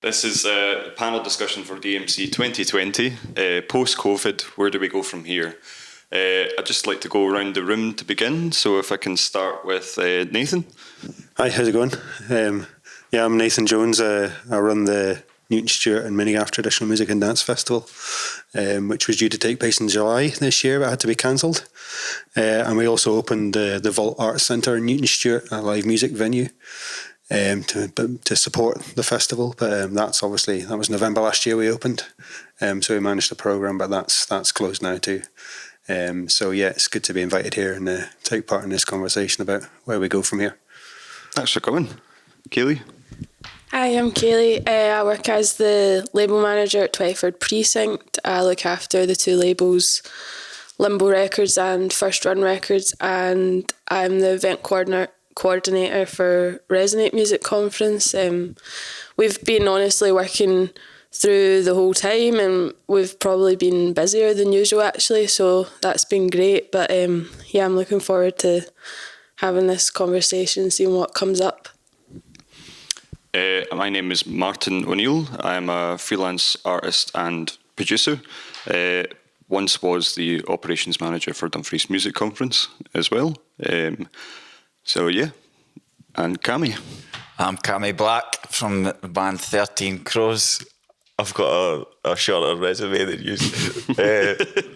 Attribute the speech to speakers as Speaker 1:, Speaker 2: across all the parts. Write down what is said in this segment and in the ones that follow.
Speaker 1: This is a panel discussion for DMC2020. Post-COVID, where do we go from here? I'd just like to go around the room to begin. So if I can start with Nathan.
Speaker 2: Hi, how's it going? I'm Nathan Jones. I run the Newton Stewart and Minigaff Traditional Music and Dance Festival, which was due to take place in July this year, but had to be cancelled. And we also opened the Vault Arts Centre in Newton Stewart, a live music venue, to support the festival. But that was November last year we opened. So we managed the programme, but that's closed now too. It's good to be invited here and take part in this conversation about where we go from here.
Speaker 1: Thanks for coming. Kaylee?
Speaker 3: Hi, I'm Kaylee. I work as the label manager at 23rd Precinct. I look after the two labels, Limbo Records and First Run Records, and I'm the event coordinator for Resonate Music Conference. We've been honestly working through the whole time, and we've probably been busier than usual actually, so that's been great. But I'm looking forward to having this conversation, seeing what comes up.
Speaker 1: My name is Martin O'Neill. I'm a freelance artist and producer. Once was the operations manager for Dumfries Music Conference as well. And Cammy.
Speaker 4: I'm Cammy Black from the band 13 Crows. I've got a shorter resume than you.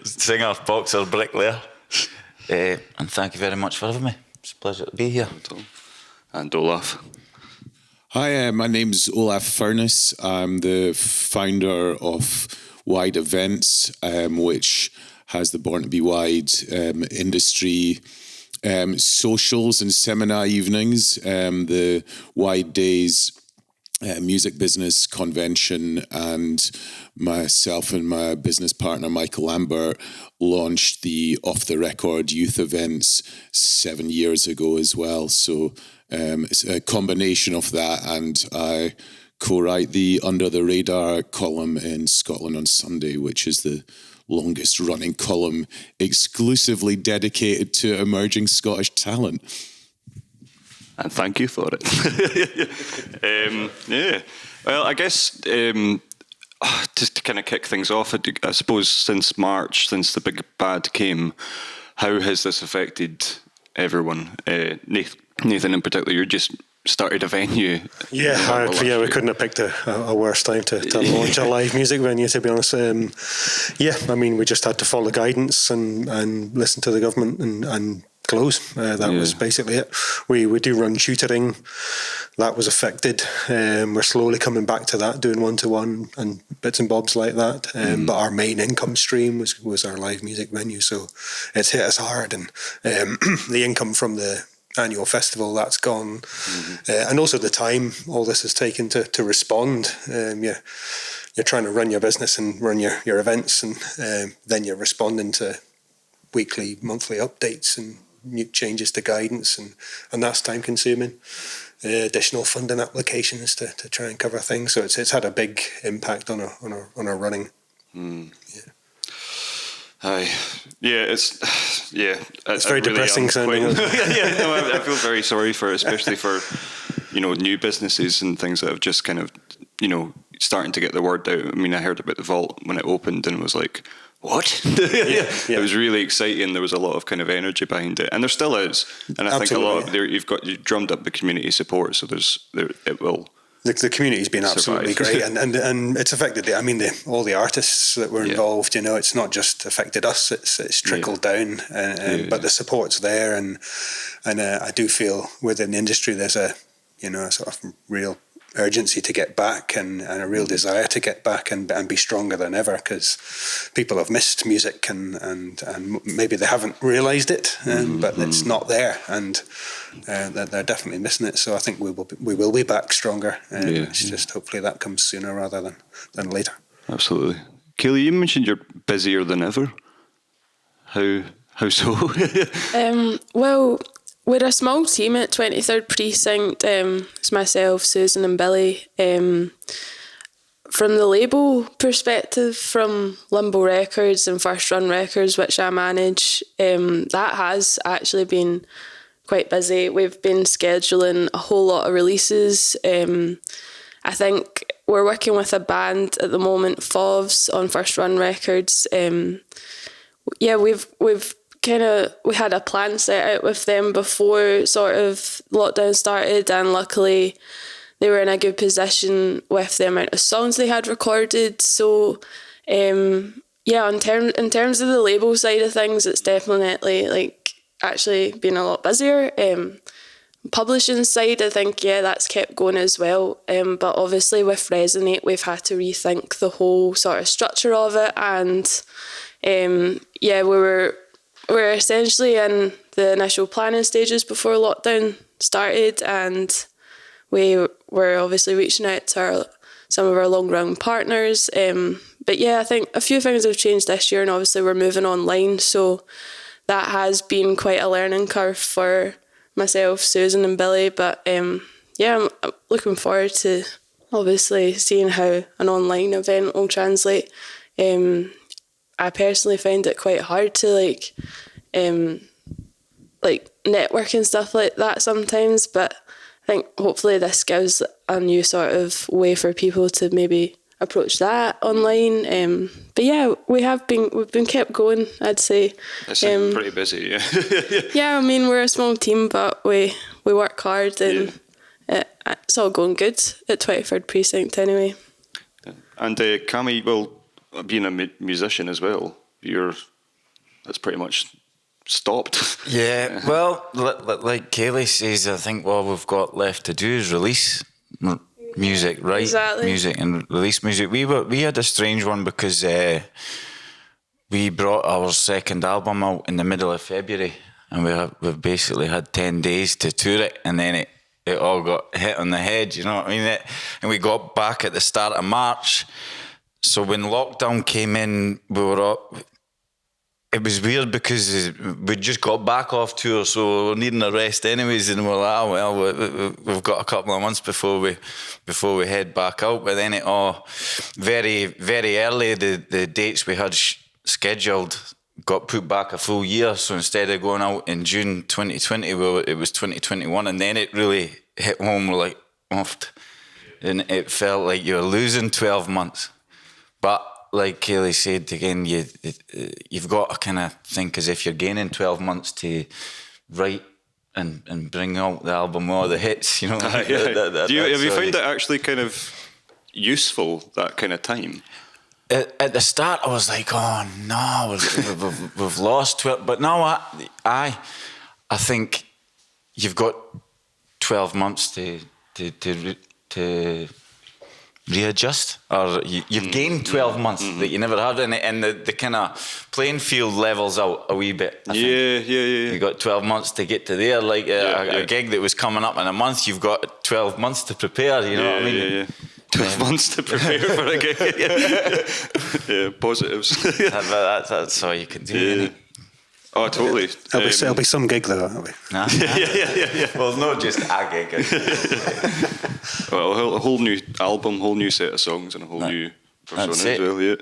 Speaker 4: Singer, boxer, bricklayer. And thank you very much for having me. It's a pleasure to be here.
Speaker 1: And Olaf.
Speaker 5: Hi, my name's Olaf Furness. I'm the founder of Wide Events, which has the Born to Be Wide industry socials and seminar evenings, the Wide Days music business convention, and myself and my business partner Michael Lambert launched the Off the Record youth events 7 years ago as well. So it's a combination of that, and I co-write the Under the Radar column in Scotland on Sunday, which is the longest running column exclusively dedicated to emerging Scottish talent.
Speaker 1: And thank you for it. Well, I guess just to kind of kick things off, I suppose since March, since the big bad came, how has this affected everyone? Nathan in particular, you just started a venue.
Speaker 2: We couldn't have picked a worse time to launch a live music venue, to be honest. We just had to follow guidance and listen to the government and close. That was basically it. We do run tutoring. That was affected. We're slowly coming back to that, doing one-to-one and bits and bobs like that. But our main income stream was our live music venue, so it's hit us hard. And the income from the annual festival, that's gone. And also the time all this has taken to respond. You're trying to run your business and run your events, and then you're responding to weekly, monthly updates and new changes to guidance, and that's time consuming. Additional funding applications to try and cover things, so it's had a big impact on our running.
Speaker 1: It's
Speaker 2: very really depressing sounding.
Speaker 1: I feel very sorry especially for new businesses and things that have just kind of starting to get the word out. I mean, I heard about the Vault when it opened and was like, what? It was really exciting. There was a lot of kind of energy behind it, and there still is. And I think a lot of you've drummed up the community support, so it will.
Speaker 2: The community's been absolutely great, and it's affected all the artists that were involved. It's not just affected us; it's trickled down. But the support's there, and I do feel within the industry there's a sort of real urgency to get back and a real desire to get back and be stronger than ever, because people have missed music and maybe they haven't realised it, but it's not there, and they're definitely missing it. So I think we will be back stronger. It's just hopefully that comes sooner rather than later.
Speaker 1: Absolutely. Kaylee, you mentioned you're busier than ever. How so?
Speaker 3: Well, we're a small team at 23rd Precinct. It's myself, Susan and Billy. From the label perspective, from Limbo Records and First Run Records, which I manage, that has actually been quite busy. We've been scheduling a whole lot of releases. I think we're working with a band at the moment, Fovs, on First Run Records. We had a plan set out with them before sort of lockdown started, and luckily they were in a good position with the amount of songs they had recorded. So in terms of the label side of things, it's definitely like actually been a lot busier. Publishing side, I think, that's kept going as well. But obviously with Resonate, we've had to rethink the whole sort of structure of it. And we were essentially in the initial planning stages before lockdown started, and we were obviously reaching out to some of our long-run partners. But I think a few things have changed this year, and obviously we're moving online, so that has been quite a learning curve for myself, Susan and Billy. But I'm looking forward to obviously seeing how an online event will translate. I personally find it quite hard to network and stuff like that sometimes, but I think hopefully this gives a new sort of way for people to maybe approach that online. We've been kept going, I'd say.
Speaker 1: It seems pretty busy, yeah.
Speaker 3: Yeah, I mean, we're a small team, but we work hard, and it's all going good at 23rd Precinct anyway.
Speaker 1: And Cammy, well, being a musician as well, that's pretty much stopped.
Speaker 4: Yeah, well, like Kaylee says, I think what we've got left to do is release music, right?
Speaker 3: Exactly.
Speaker 4: Music and release music. We had a strange one because we brought our second album out in the middle of February, and we've basically had 10 days to tour it, and then it all got hit on the head, you know what I mean? And we got back at the start of March. So when lockdown came in, it was weird because we just got back off tour, so we were needing a rest anyways, and we're like, we've got a couple of months before we head back out. But then it all very, very early, the dates we had scheduled got put back a full year. So instead of going out in June 2020, it was 2021, and then it really hit home like, and it felt like you were losing 12 months. But like Kaylee said, again, you've got to kind of think as if you're gaining 12 months to write and bring out the album or the hits, you know.
Speaker 1: Have you found that actually kind of useful, that kind of time?
Speaker 4: At the start, I was like, oh no, we've lost 12. But no, I think you've got 12 months to readjust, or you've gained 12 months that you never had, and the kind of playing field levels out a wee bit. I think. You got 12 months to get to there, like a gig that was coming up in a month. You've got 12 months to prepare. You know what I mean?
Speaker 1: Yeah. 12 months to prepare for a gig. Yeah, positives.
Speaker 4: That's all you can do. Yeah.
Speaker 1: Oh, totally.
Speaker 2: It'll be some gig though, won't it?
Speaker 1: Yeah.
Speaker 4: Well, not just a gig.
Speaker 1: Well, a whole new album, whole new set of songs, and a whole new persona as well. Yeah.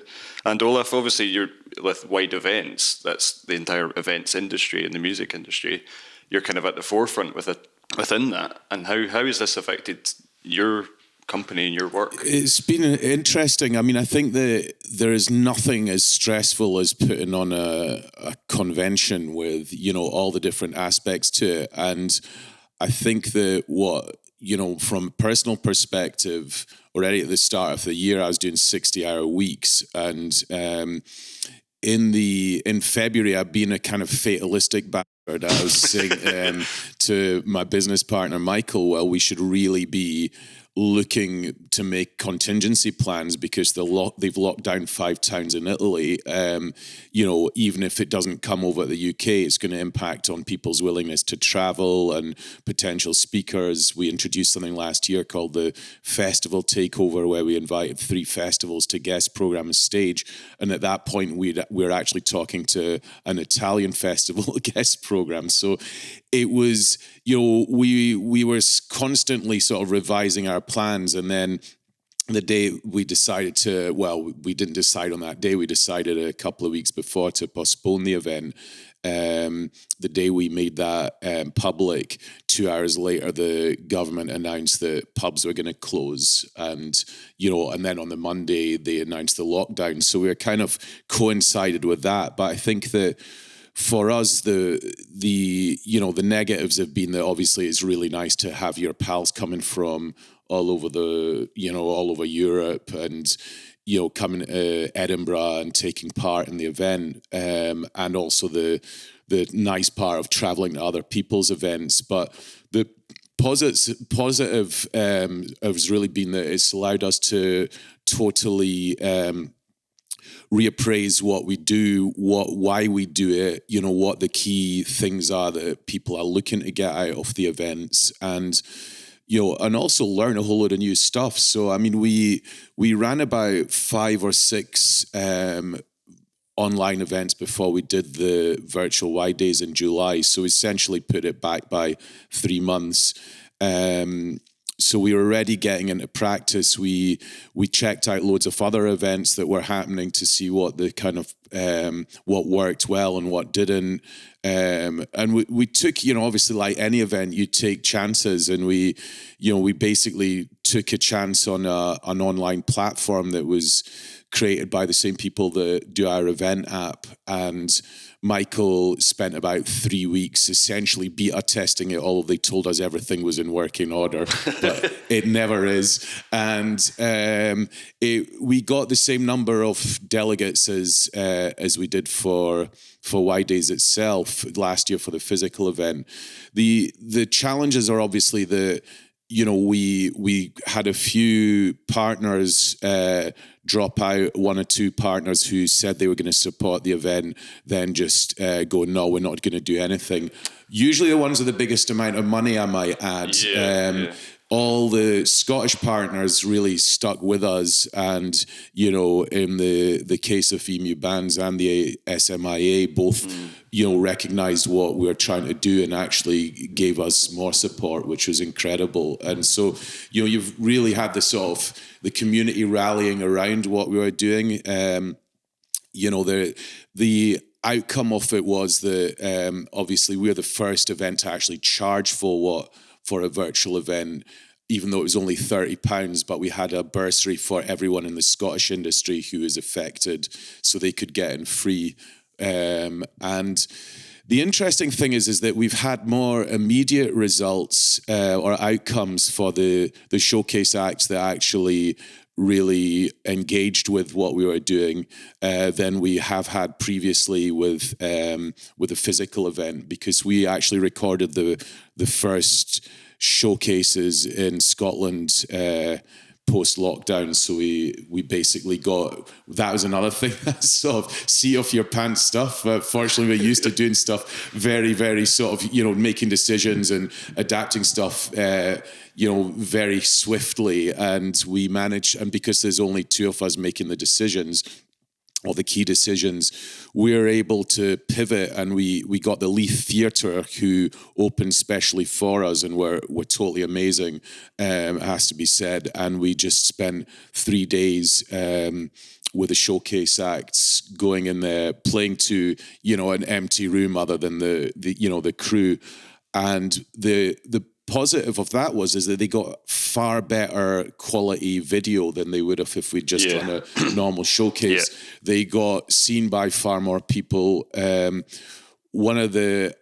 Speaker 1: And Olaf, obviously, you're with wide events. That's the entire events industry and the music industry. You're kind of at the forefront within that. And how has this affected your company and your work?
Speaker 5: It's been interesting. I mean, I think that there is nothing as stressful as putting on a convention with, all the different aspects to it. And I think that from a personal perspective, already at the start of the year, I was doing 60-hour weeks. And in February, I've been a kind of fatalistic bastard. I was saying to my business partner, Michael, well, we should really be looking to make contingency plans because they've locked down 5 towns in Italy. Even if it doesn't come over to the UK, it's going to impact on people's willingness to travel and potential speakers. We introduced something last year called the Festival Takeover, where we invited 3 festivals to guest program a stage. And at that point, we were actually talking to an Italian festival guest program. So it was, we were constantly sort of revising our plans, and then the day we decided to, well, we didn't decide on that day. We decided a couple of weeks before to postpone the event. The day we made that public, 2 hours later, the government announced that pubs were going to close, and and then on the Monday they announced the lockdown. So we were kind of coincided with that. But I think that for us, the negatives have been that obviously it's really nice to have your pals coming from all over Europe and coming to Edinburgh and taking part in the event, and also the nice part of traveling to other people's events. But the positive has really been that it's allowed us to totally reappraise what we do, why we do it, what the key things are that people are looking to get out of the events, and also learn a whole lot of new stuff. So, I mean, we ran about 5 or 6 online events before we did the virtual Wide Days in July. So essentially put it back by 3 months. So we were already getting into practice. We checked out loads of other events that were happening to see what the kind of what worked well and what didn't. And we took, obviously like any event, you take chances, and we basically took a chance on an online platform that was created by the same people that do our event app. And Michael spent about 3 weeks essentially beta testing it all. They told us everything was in working order, but it never is. And we got the same number of delegates as we did for Wide Days itself last year for the physical event. The challenges are obviously we had a few partners drop out, 1 or 2 partners who said they were going to support the event, then just go, no, we're not going to do anything. Usually the ones with the biggest amount of money, I might add. All the Scottish partners really stuck with us, and in the case of Emu Bands and the SMIA, both recognized what we were trying to do and actually gave us more support, which was incredible. And so you've really had the sort of the community rallying around what we were doing. The outcome of it was that obviously we're the first event to actually charge for a virtual event, even though it was only £30, but we had a bursary for everyone in the Scottish industry who was affected, so they could get in free. And the interesting thing is that we've had more immediate results or outcomes for the showcase acts that actually really engaged with what we were doing than we have had previously with a physical event, because we actually recorded the first showcases in Scotland post-lockdown. So we basically got, that was another thing, that sort of seat off your pants stuff. Fortunately, we're used to doing stuff very, very sort of, making decisions and adapting stuff, very swiftly. And we managed, and because there's only 2 of us making the decisions, or the key decisions, we were able to pivot, and we got the Leith Theatre, who opened specially for us and were totally amazing, it has to be said. And we just spent 3 days with the showcase acts going in there, playing to an empty room other than the crew. And the positive of that is that they got far better quality video than they would have if we'd just done a normal showcase. They got seen by far more people. One of the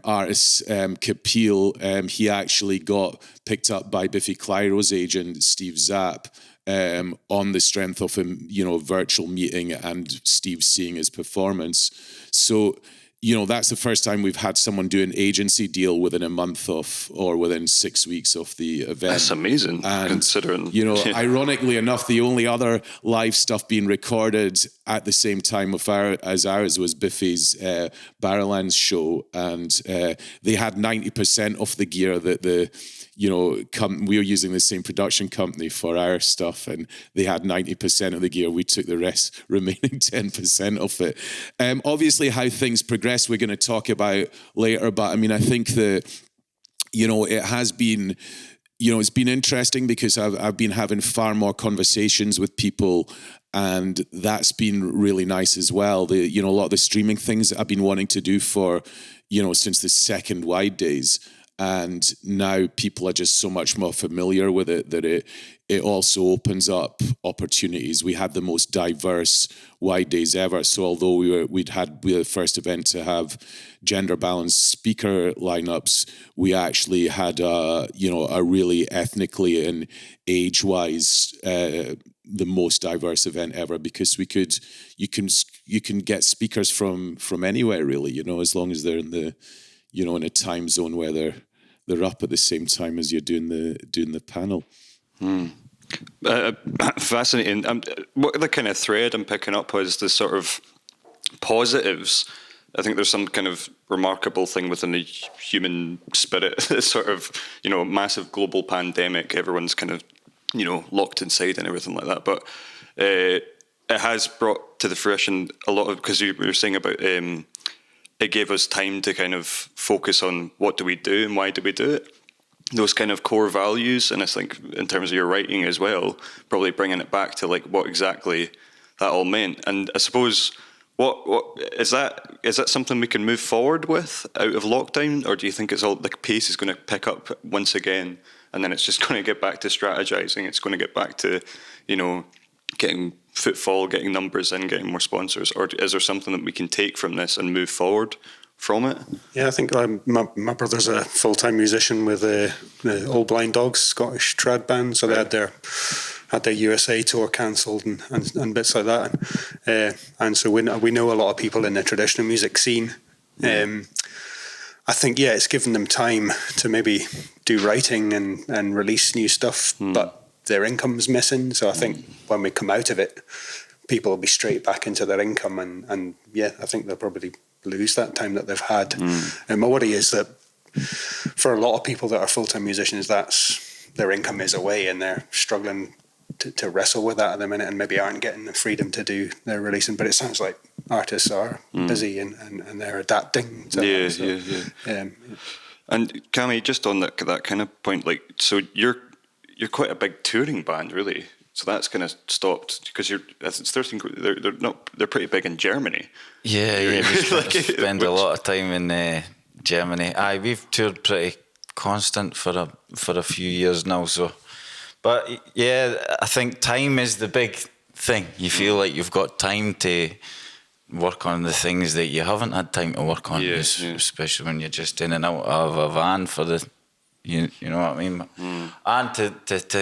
Speaker 5: artists, Kapil, he actually got picked up by Biffy Clyro's agent, Steve Zapp, on the strength of a virtual meeting and Steve seeing his performance. So that's the first time we've had someone do an agency deal within a month or within 6 weeks of the event.
Speaker 1: That's amazing,
Speaker 5: and,
Speaker 1: considering.
Speaker 5: Ironically enough, the only other live stuff being recorded at the same time as ours was Biffy's Barrowlands show. And they had 90% of the gear that we were using the same production company for our stuff, and they had 90% of the gear. We took the remaining 10% of it. Obviously, how things progress, we're going to talk about later. But I mean, I think that, it has been, it's been interesting because I've been having far more conversations with people, and that's been really nice as well. A lot of the streaming things that I've been wanting to do for, since the second Wide days. And now people are just so much more familiar with it that it also opens up opportunities. We had the most diverse Wide days ever. So although we were the first event to have gender balanced speaker lineups, we actually had a really ethnically and age wise the most diverse event ever, because you can get speakers from anywhere really, as long as they're in the in a time zone where they're up at the same time as you're doing the panel.
Speaker 1: Fascinating. What the kind of thread I'm picking up is the sort of positives. I think there's some kind of remarkable thing within the human spirit. This sort of, massive global pandemic. Everyone's kind of, locked inside and everything like that. But it has brought to the fruition a lot of, because you were saying about it gave us time to kind of focus on what do we do and why do we do it. Those kind of core values, and I think in terms of your writing as well, probably bringing it back to like what exactly that all meant. And I suppose what is that something we can move forward with out of lockdown, or do you think it's all the pace is going to pick up once again, and then it's just going to get back to strategizing? It's going to get back to getting footfall, getting numbers in, getting more sponsors, or is there something that we can take from this and move forward from it?
Speaker 2: Yeah, I think my brother's a full-time musician with the Old Blind Dogs, Scottish trad band, so they had their USA tour cancelled and bits like that, and so we know a lot of people in the traditional music scene. I think it's given them time to maybe do writing and release new stuff, but their income's missing. So I think when we come out of it, people will be straight back into their income, and I think they'll probably lose that time that they've had. And my worry is that for a lot of people that are full-time musicians, that's their income is away, and they're struggling to wrestle with that at the minute, and maybe aren't getting the freedom to do their releasing. But it sounds like artists are busy and they're adapting to that. So,
Speaker 1: And Cammy, just on that kind of point, like, so you're quite a big touring band, really. So that's kind of stopped because it's 13. They're pretty big in Germany.
Speaker 4: Yeah, we spend a lot of time in Germany. We've toured pretty constant for a few years now. So, but I think time is the big thing. You feel like you've got time to work on the things that you haven't had time to work on, especially when you're just in and out of a van for the. You know what I mean? And to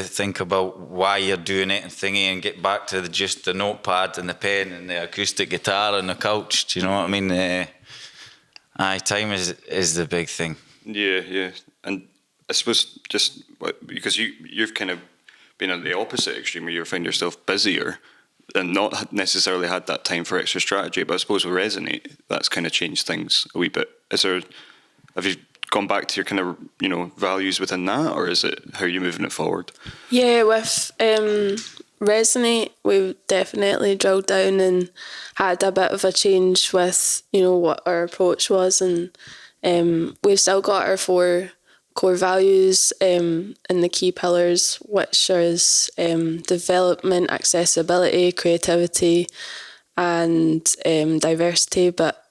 Speaker 4: think about why you're doing it and thingy, and get back to just the notepad and the pen and the acoustic guitar and the couch. Do you know what I mean? Time is the big thing. Yeah.
Speaker 1: And I suppose just because you've kind of been at the opposite extreme, where you find yourself busier and not necessarily had that time for extra strategy. But I suppose with Resonate, that's kind of changed things a wee bit. Have you gone back to your kind of values within that, or is it how you're moving it forward? Yeah, with
Speaker 3: Resonate, we've definitely drilled down and had a bit of a change with what our approach was, and we've still got our 4 core values and the key pillars, which is development, accessibility, creativity, and diversity. But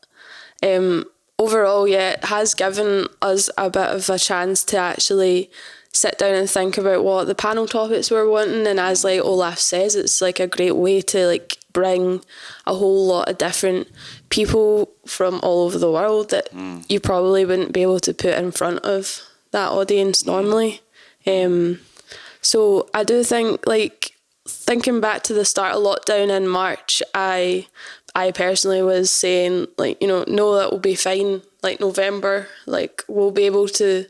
Speaker 3: overall, it has given us a bit of a chance to actually sit down and think about what the panel topics we're wanting. And as like Olaf says, it's like a great way to bring a whole lot of different people from all over the world that you probably wouldn't be able to put in front of that audience normally. So I do think, thinking back to the start of lockdown in March, I personally was saying, no, that will be fine. November, we'll be able to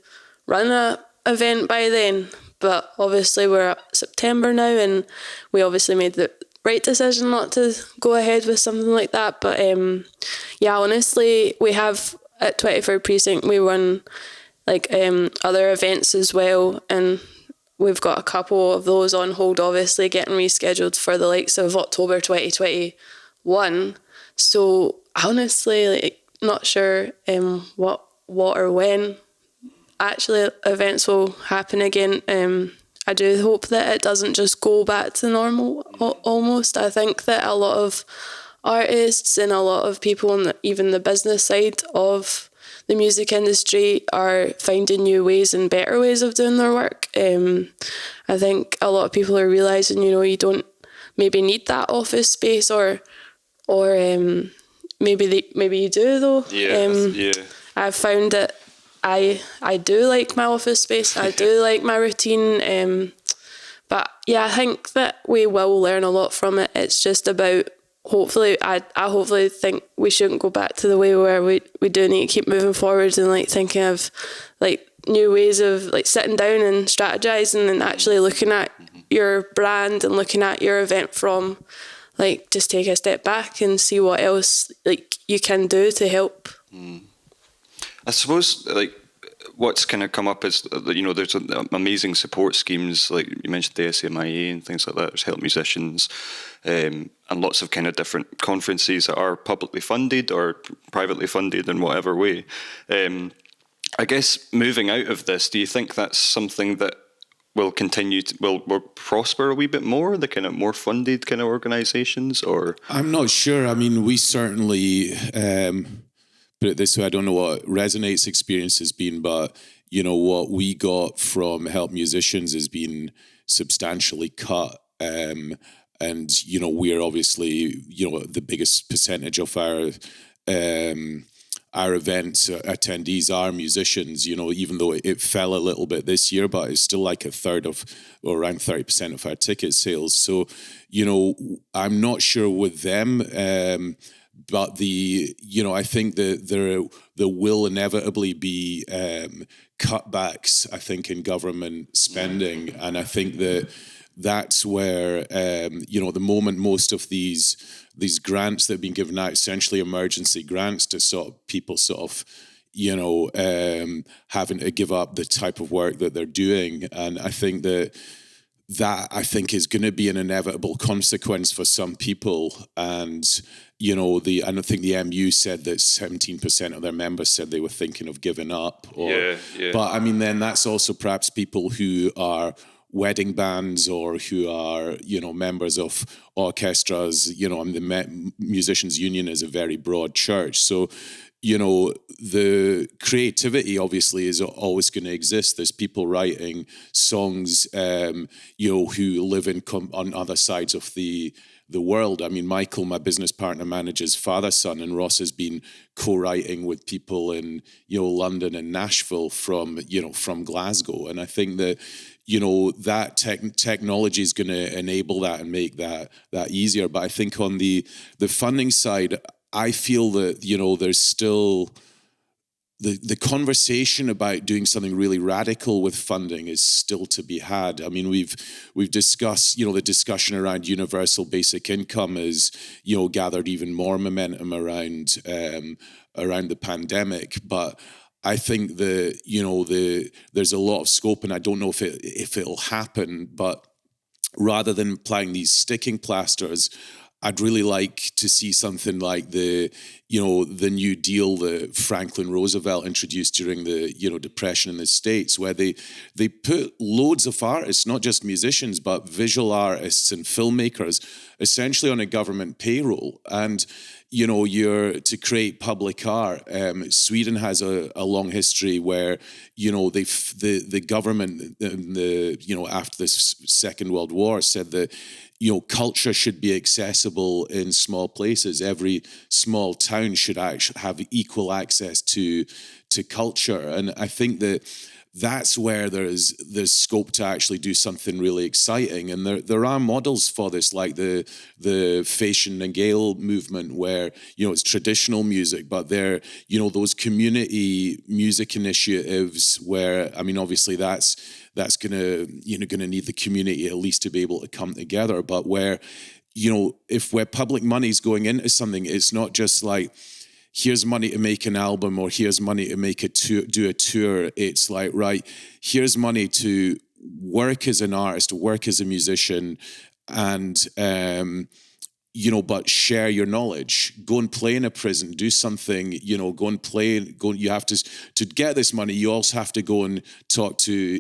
Speaker 3: run a event by then. But obviously we're at September now, and we obviously made the right decision not to go ahead with something like that. But honestly, we have at 23rd Precinct, we run other events as well, and we've got a couple of those on hold, obviously getting rescheduled for the likes of October 2021. So honestly, not sure what or when actually events will happen again. I do hope that it doesn't just go back to normal almost. I think that a lot of artists and a lot of people on even the business side of the music industry are finding new ways and better ways of doing their work. I think a lot of people are realising, you don't maybe need that office space or maybe you do though.
Speaker 1: Yeah.
Speaker 3: I've found that I do like my office space. I do like my routine. But yeah, I think that we will learn a lot from it. It's just about I hopefully think we shouldn't go back to the way where we do need to keep moving forward and like thinking of like new ways of like sitting down and strategizing and actually looking at your brand and looking at your event from like just take a step back and see what else like you can do to help.
Speaker 1: I suppose like what's kind of come up is there's amazing support schemes like you mentioned the SMIA and things like that. There's help musicians and lots of kind of different conferences that are publicly funded or privately funded in whatever way. I guess moving out of this, do you think that's something that will continue will prosper a wee bit more, the kind of more funded kind of organisations? Or
Speaker 5: I'm not sure. I mean, we certainly put it this way, I don't know what Resonate's experience has been, but what we got from Help Musicians has been substantially cut. And we're obviously the biggest percentage of our events attendees are musicians, even though it fell a little bit this year, but it's still like a third of, or around 30% of our ticket sales. So, I'm not sure with them, but I think that there will inevitably be cutbacks, I think, in government spending. And I think that's where, at the moment, most of these grants that have been given out, essentially emergency grants to people having to give up the type of work that they're doing. And I think that is going to be an inevitable consequence for some people. And, I don't think the MU said that 17% of their members said they were thinking of giving up. But I mean, then that's also perhaps people who are wedding bands or who are, members of orchestras. The Musicians Union is a very broad church. So, the creativity obviously is always going to exist. There's people writing songs, who live on other sides of the world. I mean, Michael, my business partner, manages Father Son, and Ross has been co-writing with people in, London and Nashville from Glasgow. And I think that, that technology is going to enable that and make that easier. But I think on the funding side, I feel that, there's still the conversation about doing something really radical with funding is still to be had. I mean, we've discussed, the discussion around universal basic income is, gathered even more momentum around the pandemic. But I think that, there's a lot of scope, and I don't know if it'll happen, but rather than applying these sticking plasters, I'd really like to see something like the New Deal that Franklin Roosevelt introduced during the, Depression in the States, where they put loads of artists, not just musicians, but visual artists and filmmakers, essentially on a government payroll. And, you're to create public art. Sweden has a long history where, the government, after the Second World War said that, culture should be accessible in small places. Every small town should actually have equal access to culture. And I think that's where there's scope to actually do something really exciting. And there are models for this, like the Fashion and Gale movement, where, it's traditional music, but they're, those community music initiatives where, I mean, obviously that's gonna need the community at least to be able to come together. But where, where public money's going into something, it's not just like, here's money to make an album or here's money to do a tour. It's like, right, here's money to work as an artist, work as a musician, and but share your knowledge. Go and play in a prison. Do something. Go and play. You have to get this money. You also have to go and talk to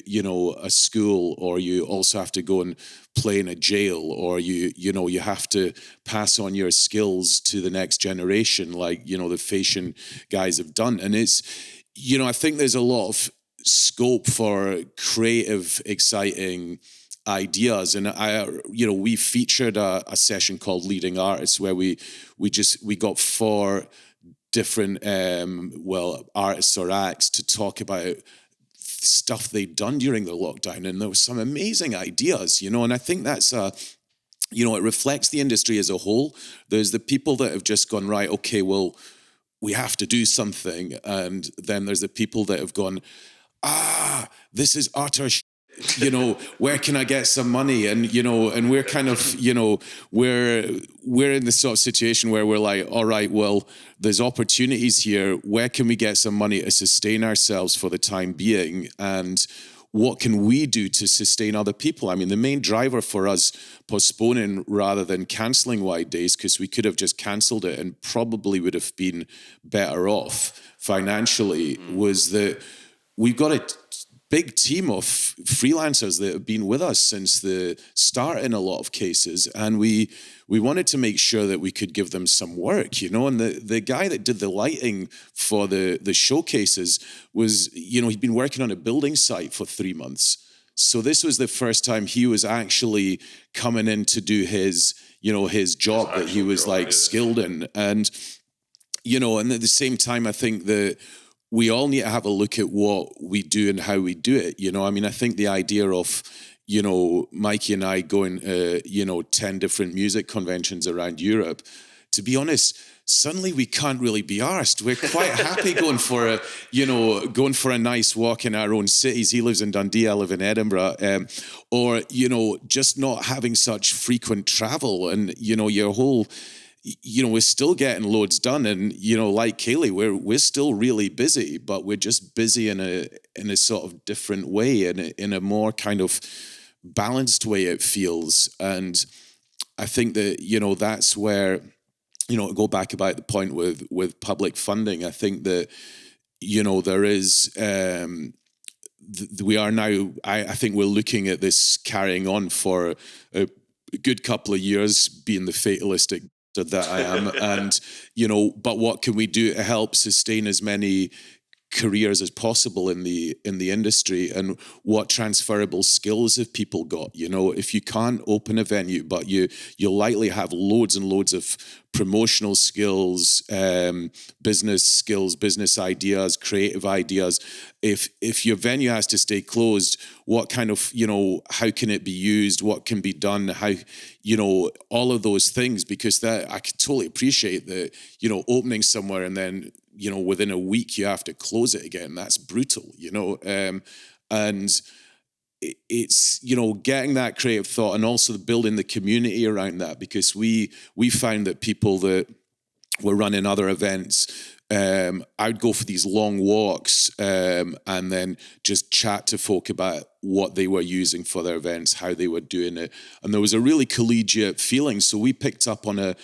Speaker 5: a school, or you also have to go and play in a jail, or you have to pass on your skills to the next generation, like the Fashion guys have done. And it's I think there's a lot of scope for creative, exciting ideas. And we featured a session called Leading Artists, where we got 4 different artists or acts to talk about stuff they'd done during the lockdown, and there were some amazing ideas, and I think that's it reflects the industry as a whole. There's the people that have just gone, right, okay, well, we have to do something, and then there's the people that have gone, this is utter where can I get some money? And and we're kind of we're in this sort of situation where we're like, all right, well, there's opportunities here. Where can we get some money to sustain ourselves for the time being? And what can we do to sustain other people? I mean, the main driver for us postponing rather than cancelling Wide Days, because we could have just cancelled it and probably would have been better off financially, was that we've got a big team of freelancers that have been with us since the start in a lot of cases, and we wanted to make sure that we could give them some work, and the guy that did the lighting for the showcases was, he'd been working on a building site for 3 months. So this was the first time he was actually coming in to do his job that he was skilled in. And, and at the same time, I think that we all need to have a look at what we do and how we do it. I mean, I think the idea of, Mikey and I going, 10 different music conventions around Europe, to be honest, suddenly we can't really be arsed. We're quite happy going for a nice walk in our own cities. He lives in Dundee, I live in Edinburgh, or, just not having such frequent travel, and, your whole, we're still getting loads done, and like Kaylee, we're still really busy, but we're just busy in a sort of different way, and in a more kind of balanced way, it feels. And I think that that's where to go back about the point with public funding. I think that there is we are now. I think we're looking at this carrying on for a good couple of years, being the fatalistic that I am, and but what can we do to help sustain as many careers as possible in the industry, and what transferable skills have people got? If you can't open a venue, but you'll likely have loads and loads of promotional skills, business skills, business ideas, creative ideas. If your venue has to stay closed, what kind of, how can it be used? What can be done? How, all of those things, because that I could totally appreciate that, opening somewhere and then, within a week you have to close it again. That's brutal, and it's getting that creative thought, and also building the community around that, because we found that people that were running other events, I'd go for these long walks, and then just chat to folk about what they were using for their events, how they were doing it, and there was a really collegiate feeling. So we picked up on a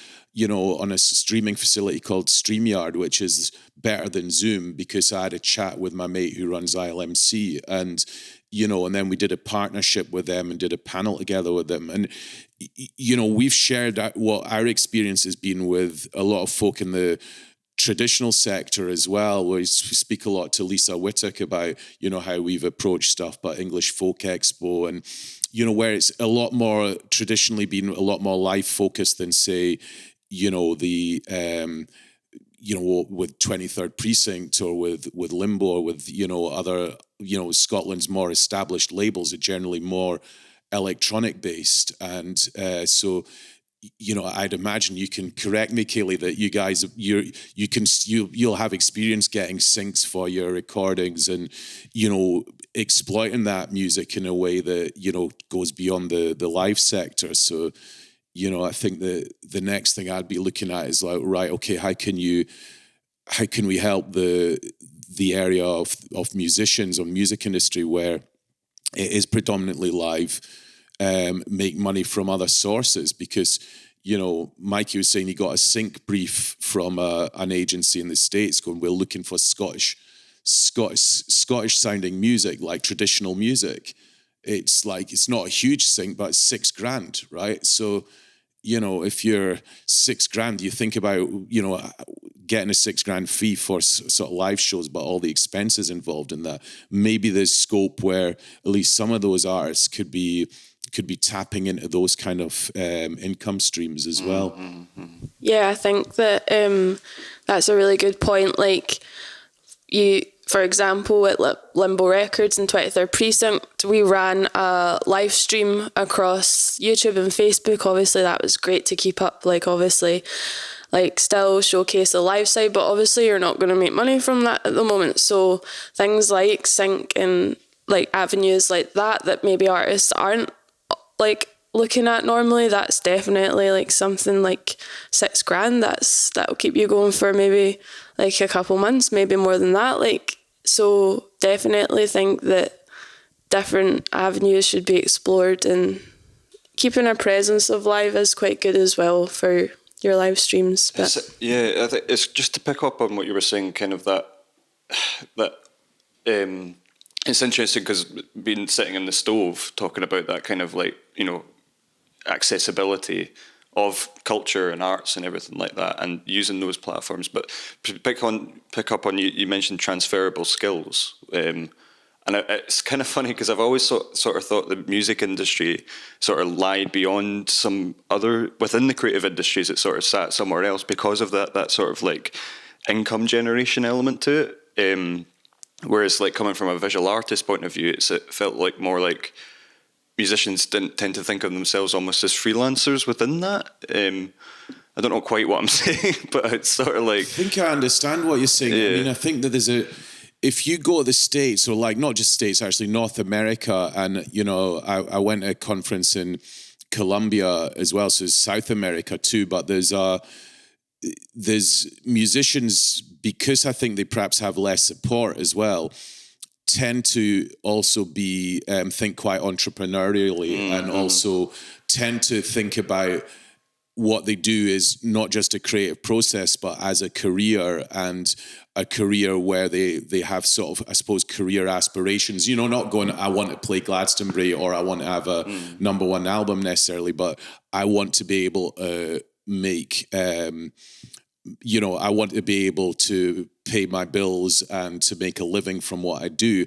Speaker 5: streaming facility called StreamYard, which is better than Zoom, because I had a chat with my mate who runs ILMC, and and then we did a partnership with them and did a panel together with them. And, we've shared what our experience has been with a lot of folk in the traditional sector as well. We speak a lot to Lisa Whittock about, how we've approached stuff, but English Folk Expo, and, where it's a lot more traditionally been a lot more live focused than, say, with 23rd Precinct, or with Limbo, or with, other, Scotland's more established labels are generally more electronic based. And so, I'd imagine, you can correct me, Kaylee, that you guys, you'll have experience getting syncs for your recordings, and, exploiting that music in a way that, goes beyond the live sector. So, I think the next thing I'd be looking at is like, right, okay, how can we help the area of musicians or music industry where it is predominantly live, make money from other sources? Because, Mikey was saying he got a sync brief from an agency in the States going, we're looking for Scottish sounding music, like traditional music. It's like, it's not a huge sync, but it's $6,000, right? So, if you're $6,000, you think about, getting a $6,000 fee for sort of live shows, but all the expenses involved in that. Maybe there's scope where at least some of those artists could be tapping into those kind of income streams as well.
Speaker 3: Mm-hmm. Yeah, I think that that's a really good point. Like, for example, at Limbo Records in 23rd Precinct, we ran a live stream across YouTube and Facebook. Obviously, that was great to keep up. Like, obviously, like, still showcase the live side, but obviously you're not going to make money from that at the moment. So things like sync and like avenues like that maybe artists aren't like looking at normally, that's definitely like something like $6,000 that'll keep you going for maybe like a couple months, maybe more than that. Like, so definitely think that different avenues should be explored, and keeping a presence of live is quite good as well for your live streams. But
Speaker 1: I think it's just to pick up on what you were saying, kind of that it's interesting because being sitting in the stove talking about that kind of like, accessibility of culture and arts and everything like that, and using those platforms. But pick up on you mentioned transferable skills, and it's kind of funny because I've always sort of thought the music industry sort of lied beyond some other within the creative industries. It sort of sat somewhere else because of that sort of like income generation element to it. Whereas like coming from a visual artist point of view, it felt like more like musicians didn't tend to think of themselves almost as freelancers within that. I don't know quite what I'm saying, but it's sort of like...
Speaker 5: I think I understand what you're saying. Yeah. I mean, I think that if you go to the States, or like not just States, actually North America, and, I went to a conference in Colombia as well, so it's South America too, but there's musicians, because I think they perhaps have less support as well, tend to also be think quite entrepreneurially, and also tend to think about what they do is not just a creative process, but as a career, and a career where they have sort of, I suppose, career aspirations. Not going, I want to play Glastonbury or I want to have a number one album necessarily, but I want to be able to make... I want to be able to pay my bills and to make a living from what I do.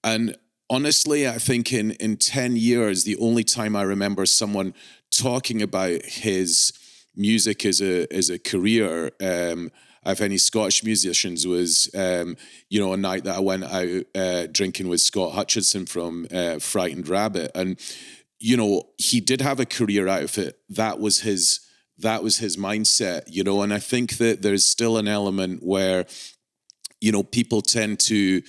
Speaker 5: And honestly, I think in 10 years, the only time I remember someone talking about his music as a career, of any Scottish musicians, was, a night that I went out drinking with Scott Hutchinson from Frightened Rabbit. And, he did have a career out of it. That was his mindset, and I think that there's still an element where, people tend to,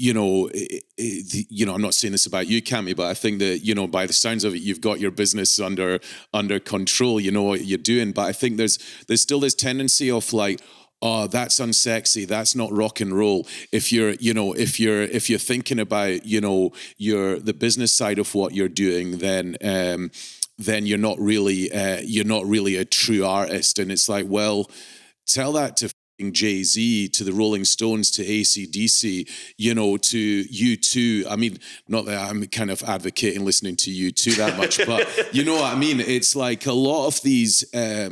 Speaker 5: I'm not saying this about you, Cammy, but I think that, by the sounds of it, you've got your business under control, you know what you're doing. But I think there's still this tendency of like, oh, that's unsexy, that's not rock and roll. If you're thinking about, the business side of what you're doing, then you're not really a true artist. And it's like, well, tell that to Jay-Z, to the Rolling Stones, to AC/DC, to U2. I mean, not that I'm kind of advocating listening to U2 that much, but you know what I mean? It's like a lot of these, a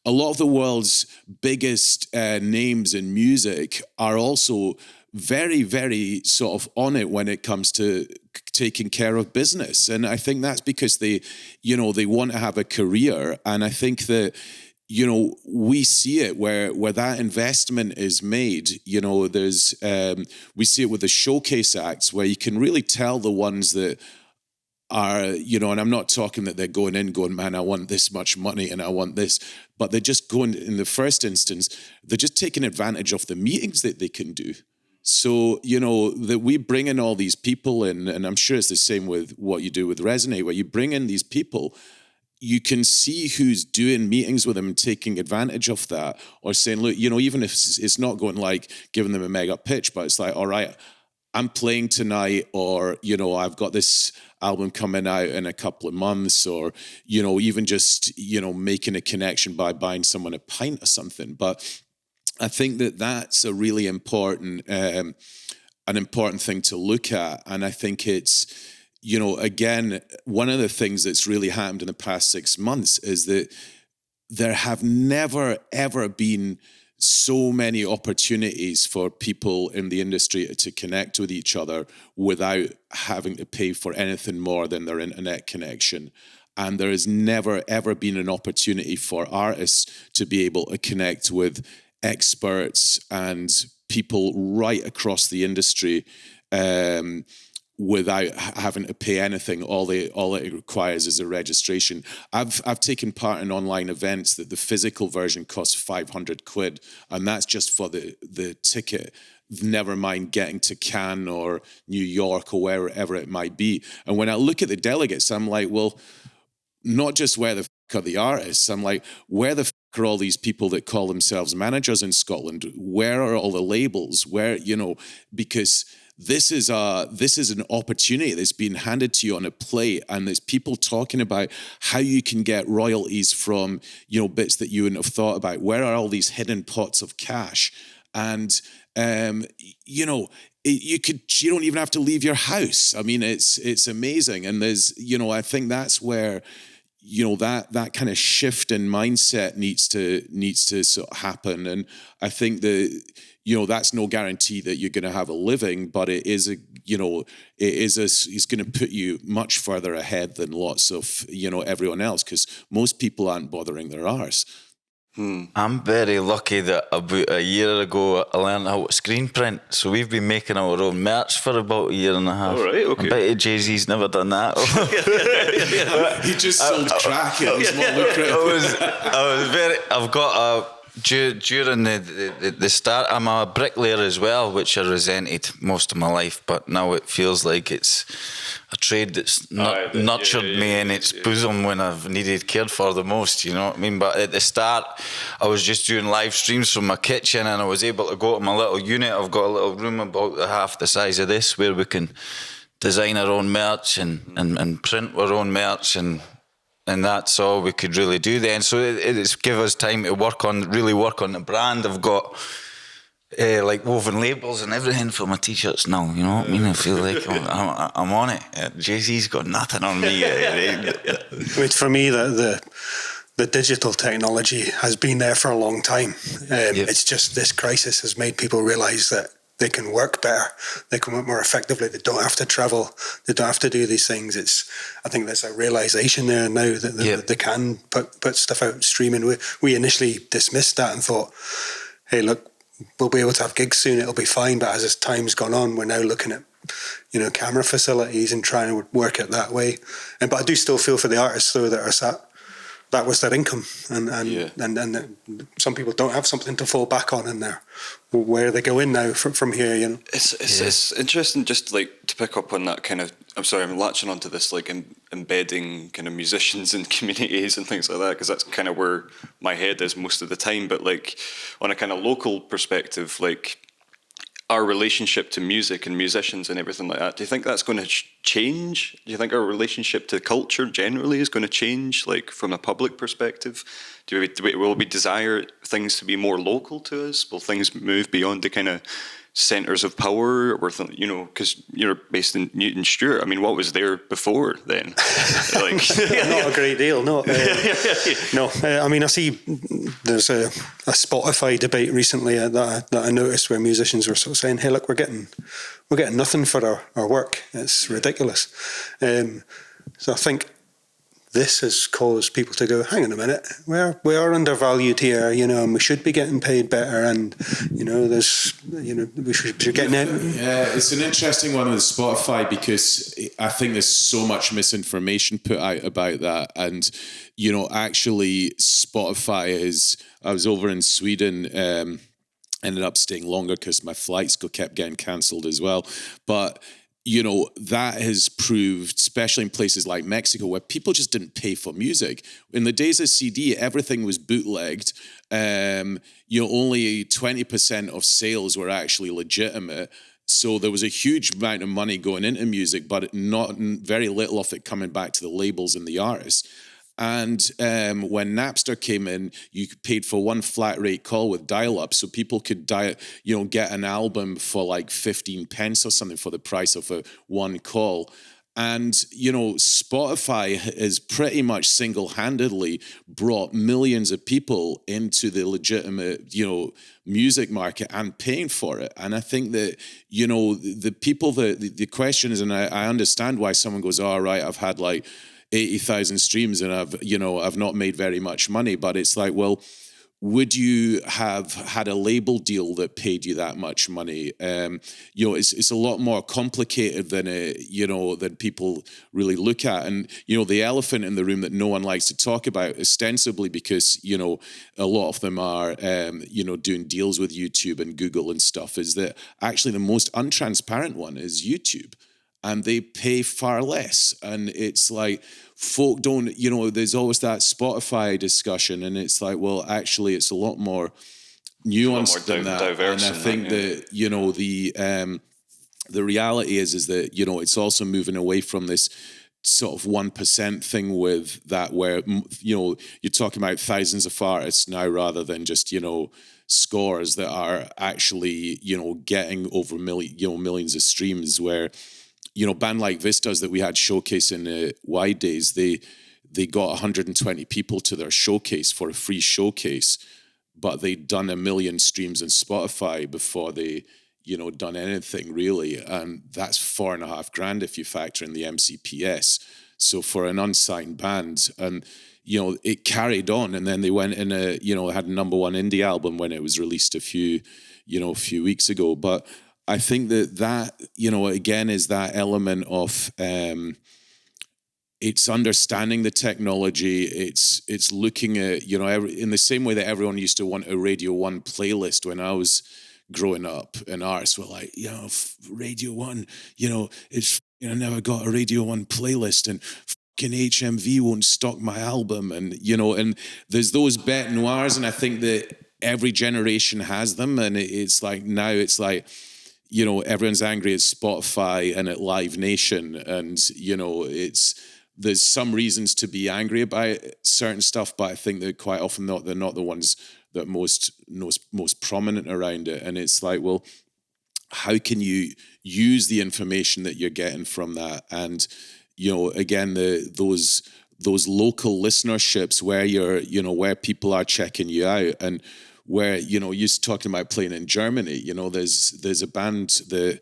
Speaker 5: lot of the world's biggest names in music are also very, very sort of on it when it comes to taking care of business. And I think that's because they want to have a career. And I think that, we see it where that investment is made. There's, we see it with the showcase acts where you can really tell the ones that are, and I'm not talking that they're going, man, I want this much money and I want this, but they're just going, in the first instance, they're just taking advantage of the meetings that they can do. So, that we bring in all these people in, and I'm sure it's the same with what you do with Resonate, where you bring in these people, you can see who's doing meetings with them and taking advantage of that, or saying, look, even if it's not going like giving them a mega pitch, but it's like, all right, I'm playing tonight, or, I've got this album coming out in a couple of months, or, you know, even just, you know, making a connection by buying someone a pint or something. But I think that that's a really important, an important thing to look at. And I think it's, you know, again, one of the things that's really happened in the past 6 months is that there have never, ever been so many opportunities for people in the industry to connect with each other without having to pay for anything more than their internet connection. And there has never, ever been an opportunity for artists to be able to connect with experts and people right across the industry without having to pay anything. All it requires is a registration. I've taken part in online events that the physical version costs 500 quid, and that's just for the ticket. Never mind getting to Cannes or New York or wherever it might be. And when I look at the delegates, I'm like, well, not just where the f*** are the artists. I'm like, where the f*** are all these people that call themselves managers in Scotland? Where are all the labels? Where, you know, because this is an opportunity that's been handed to you on a plate, and there's people talking about how you can get royalties from, you know, bits that you wouldn't have thought about. Where are all these hidden pots of cash? And you know, you don't even have to leave your house. I mean, it's amazing. And there's, you know, I think that's where, you know, that kind of shift in mindset needs to sort of happen. And I think that, you know, that's no guarantee that you're going to have a living, but it is it's going to put you much further ahead than lots of, you know, everyone else, because most people aren't bothering their arse.
Speaker 4: I'm very lucky that about a year ago I learned how to screen print, so we've been making our own merch for about a year and a half.
Speaker 1: All right, okay.
Speaker 4: I bet you Jay-Z's never done that.
Speaker 5: He just sold crack. It was more lucrative.
Speaker 4: I've got a... During the start, I'm a bricklayer as well, which I resented most of my life, but now it feels like it's a trade that's nurtured me in its bosom when I've needed cared for the most, you know what I mean? But at the start, I was just doing live streams from my kitchen, and I was able to go to my little unit. I've got a little room about half the size of this where we can design our own merch and print our own merch, and that's all we could really do then. So it's give us time to really work on the brand. I've got like woven labels and everything for my t-shirts now, you know what I mean? I feel like I'm on it. Jay-Z's got nothing on me.
Speaker 2: I mean, for me, the digital technology has been there for a long time. It's just this crisis has made people realise that they can work better, they can work more effectively, they don't have to travel, they don't have to do these things. I think there's a realisation there now that they can put stuff out streaming. We initially dismissed that and thought, hey, look, we'll be able to have gigs soon, it'll be fine. But as time's gone on, we're now looking at, you know, camera facilities and trying to work it that way. But I do still feel for the artists though that are sat. That was their income, and some people don't have something to fall back on in there. Where they go in now from here, you know.
Speaker 1: It's interesting, just like to pick up on that kind of. I'm sorry, I'm latching onto this like embedding kind of musicians in communities and things like that, because that's kind of where my head is most of the time. But like on a kind of local perspective, like our relationship to music and musicians and everything like that, do you think that's going to change? Do you think our relationship to culture generally is going to change, like from a public perspective? Will we desire things to be more local to us? Will things move beyond the kind of centres of power, or you know, because you're based in Newton Stewart. I mean, what was there before then? Like,
Speaker 2: not a great deal. No. I mean, I see there's a Spotify debate recently that I noticed where musicians were sort of saying, "Hey, look, we're getting nothing for our work. It's ridiculous." So I think this has caused people to go, hang on a minute, we are undervalued here, you know, and we should be getting paid better, and you know, we should be getting out.
Speaker 5: Yeah, it's an interesting one with Spotify, because I think there's so much misinformation put out about that, and you know, actually Spotify is. I was over in Sweden. Ended up staying longer because my flights kept getting cancelled as well, but. You know, that has proved, especially in places like Mexico, where people just didn't pay for music. In the days of CD, everything was bootlegged. You know, only 20% of sales were actually legitimate. So there was a huge amount of money going into music, but not very little of it coming back to the labels and the artists. And when Napster came in, you paid for one flat rate call with dial-up, so people could get an album for like 15 pence or something for the price of one call. And, Spotify has pretty much single-handedly brought millions of people into the legitimate, music market and paying for it. And I think that, the people the question is, and I understand why someone goes, all right, I've had like 80,000 streams and I've not made very much money. But it's like, well, would you have had a label deal that paid you that much money? It's a lot more complicated than than people really look at. And the elephant in the room that no one likes to talk about, ostensibly because a lot of them are doing deals with YouTube and Google and stuff, is that actually the most untransparent one is YouTube. And they pay far less. And it's like, folk don't, there's always that Spotify discussion. And it's like, well, actually, it's a lot more nuanced than that. And I think that, the reality is that, it's also moving away from this sort of 1% thing with that, where, you're talking about thousands of artists now rather than just, scores that are actually, getting over millions of streams, where, band like Vistas that we had showcase in the Wide Days, they got 120 people to their showcase for a free showcase, but they'd done 1 million streams on Spotify before they, done anything really. And that's $4,500 if you factor in the MCPS. So for an unsigned band, and, it carried on. And then they went in had a number one indie album when it was released a few weeks ago. But I think that again is that element of it's understanding the technology. It's looking at in the same way that everyone used to want a Radio 1 playlist when I was growing up, and artists were like, Radio 1, it's I never got a Radio 1 playlist, and fucking HMV won't stock my album, and and there's those bête noirs, and I think that every generation has them, and it's like now it's like, everyone's angry at Spotify and at Live Nation, and there's some reasons to be angry about certain stuff, but I think that quite often they're not the ones that most prominent around it. And it's like, well, how can you use the information that you're getting from that? And again, those local listenerships where where people are checking you out, and where you're talking about playing in Germany. There's a band that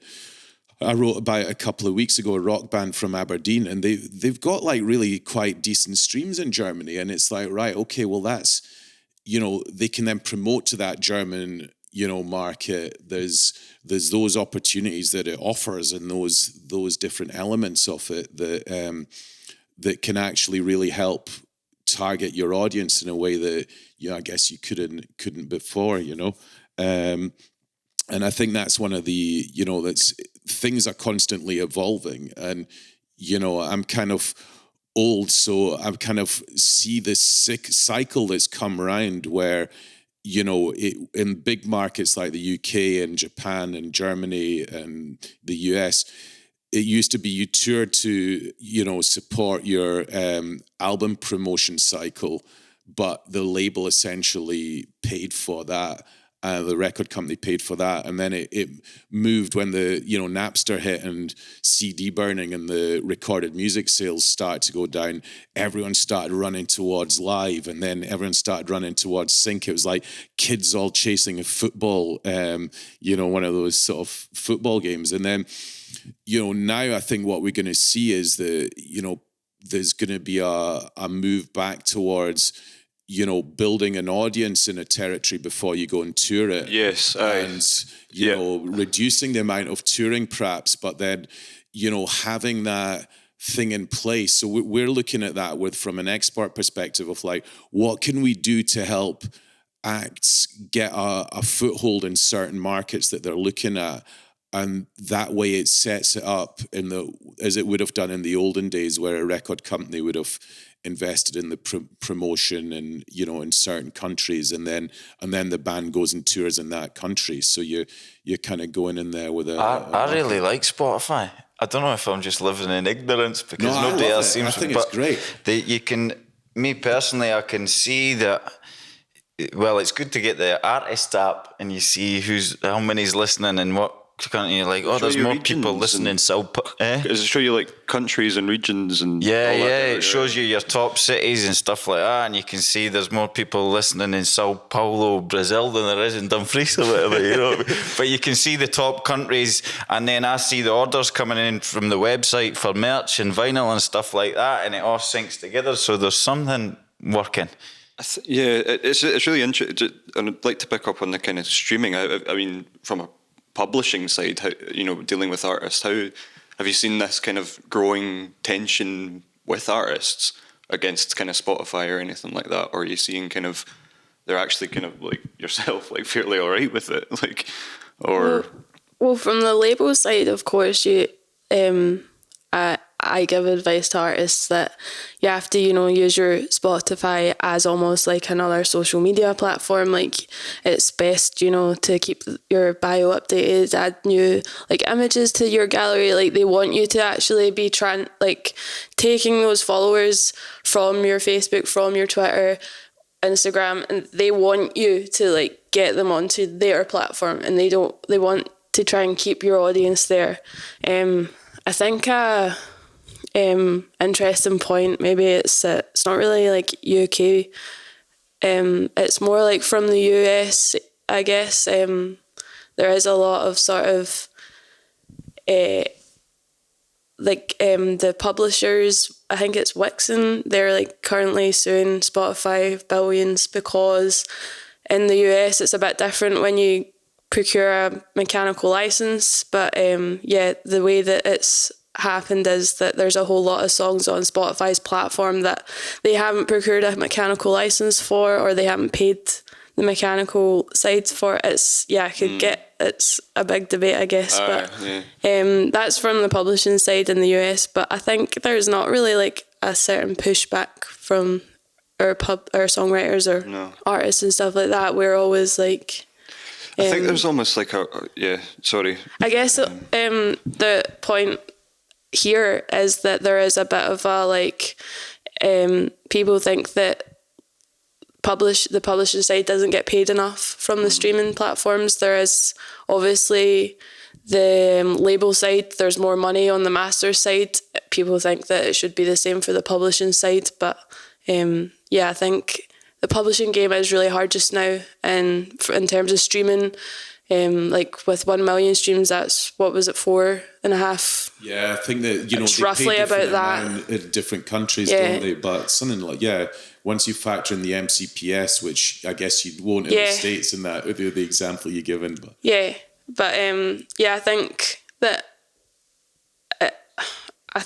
Speaker 5: I wrote about a couple of weeks ago, a rock band from Aberdeen, and they've got like really quite decent streams in Germany. And it's like, right, okay, well that's they can then promote to that German market. There's those opportunities that it offers, and those different elements of it that can actually really help target your audience in a way that I guess you couldn't before, and I think that's one of the that's things are constantly evolving, and I'm kind of old, so I kind of see this sick cycle that's come around where in big markets like the UK and Japan and Germany and the US, it used to be you toured to, support your album promotion cycle, but the label essentially paid for that. The record company paid for that. And then it moved when the, Napster hit and CD burning and the recorded music sales started to go down. Everyone started running towards live, and then everyone started running towards sync. It was like kids all chasing a football, one of those sort of football games. And then, now I think what we're going to see is there's going to be a move back towards, building an audience in a territory before you go and tour it.
Speaker 1: Yes.
Speaker 5: And, reducing the amount of touring perhaps, but then, having that thing in place. So we're looking at that from an export perspective of like, what can we do to help acts get a foothold in certain markets that they're looking at? And that way it sets it up as it would have done in the olden days, where a record company would have invested in the promotion and, you know, in certain countries, and then the band goes and tours in that country. So you're kind of going in there with
Speaker 4: I really like Spotify. I don't know if I'm just living in ignorance because nobody else seems.
Speaker 5: I think it's great.
Speaker 4: Me personally, I can see that. Well, it's good to get the artist app and you see how many's listening and what country. You're like, there's more people listening.
Speaker 1: Does it show you like countries and regions and
Speaker 4: it shows you your top cities and stuff like that, and you can see there's more people listening in Sao Paulo, Brazil than there is in Dumfries or whatever, you know. But you can see the top countries, and then I see the orders coming in from the website for merch and vinyl and stuff like that, and it all syncs together. So there's something working.
Speaker 1: It's really interesting. And I'd like to pick up on the kind of streaming. I mean, from a publishing side, how, you know, dealing with artists, how have you seen this kind of growing tension with artists against kind of Spotify or anything like that? Or are you seeing kind of they're actually kind of like yourself, like fairly all right with it, like, or
Speaker 3: well, from the label side, of course, I give advice to artists that you have to, you know, use your Spotify as almost like another social media platform. Like, it's best, you know, to keep your bio updated, add new like images to your gallery. Like, they want you to actually be taking those followers from your Facebook, from your Twitter, Instagram, and they want you to like get them onto their platform, and they want to try and keep your audience there. I think interesting point, maybe it's not really like UK, it's more like from the US, I guess. There is a lot of sort of the publishers, I think it's Wixen, they're like currently suing Spotify billions because in the US it's a bit different when you procure a mechanical license, but the way that it's happened is that there's a whole lot of songs on Spotify's platform that they haven't procured a mechanical license for, or they haven't paid the mechanical side for. It's a big debate, I guess, that's from the publishing side in the US. But I think there's not really like a certain pushback from our songwriters or artists and stuff like that. We're always like,
Speaker 1: I think there's almost like sorry.
Speaker 3: I guess the point here is that there is a bit of a like, people think that the publishing side doesn't get paid enough from the streaming platforms. There is obviously the label side, there's more money on the master side. People think that it should be the same for the publishing side, but I think the publishing game is really hard just now, and in terms of streaming, like with 1 million streams, that's, what was it, 4.5?
Speaker 5: Yeah, I think that, you know,
Speaker 3: it's
Speaker 5: they
Speaker 3: roughly
Speaker 5: pay
Speaker 3: about that
Speaker 5: in different countries, don't they? But something like, once you factor in the MCPS, which I guess you won't in the States in that, with the example you're given. But.
Speaker 3: I think that I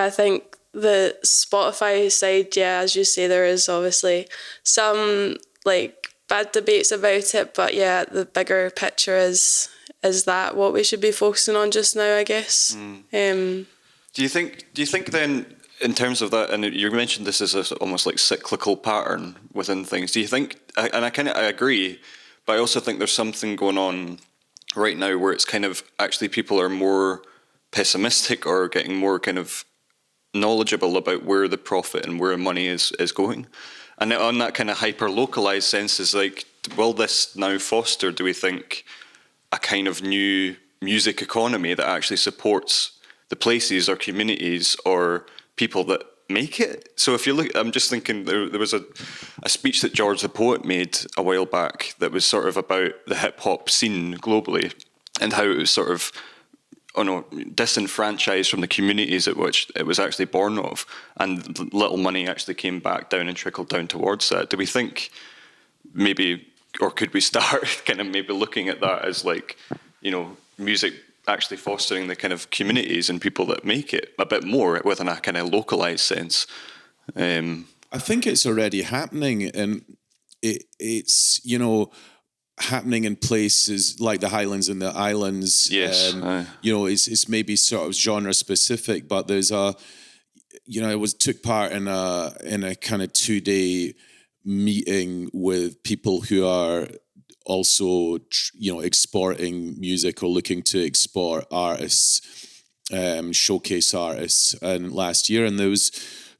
Speaker 3: think the Spotify side, as you say, there is obviously some like bad debates about it, but the bigger picture is that what we should be focusing on just now, I guess.
Speaker 1: Do you think then, in terms of that, and you mentioned this is a almost like cyclical pattern within things, do you think, and I agree, but I also think there's something going on right now where it's kind of actually people are more pessimistic or getting more kind of knowledgeable about where the profit and where money is going? And on that kind of hyper-localised sense, is like, will this now foster, do we think, a kind of new music economy that actually supports the places or communities or people that make it? So if you look, I'm just thinking, there was a speech that George the Poet made a while back that was sort of about the hip-hop scene globally and how it was sort of disenfranchised from the communities at which it was actually born of, and little money actually came back down and trickled down towards that. Do we think maybe, or could we start kind of maybe looking at that as like, you know, music actually fostering the kind of communities and people that make it a bit more within a kind of localized sense?
Speaker 5: I think it's already happening, and it's, you know, happening in places like the Highlands and the Islands.
Speaker 1: Yes.
Speaker 5: You know, it's maybe sort of genre specific, but there's I took part in a kind of 2-day meeting with people who are also, exporting music or looking to export artists, showcase artists. And last year, and there was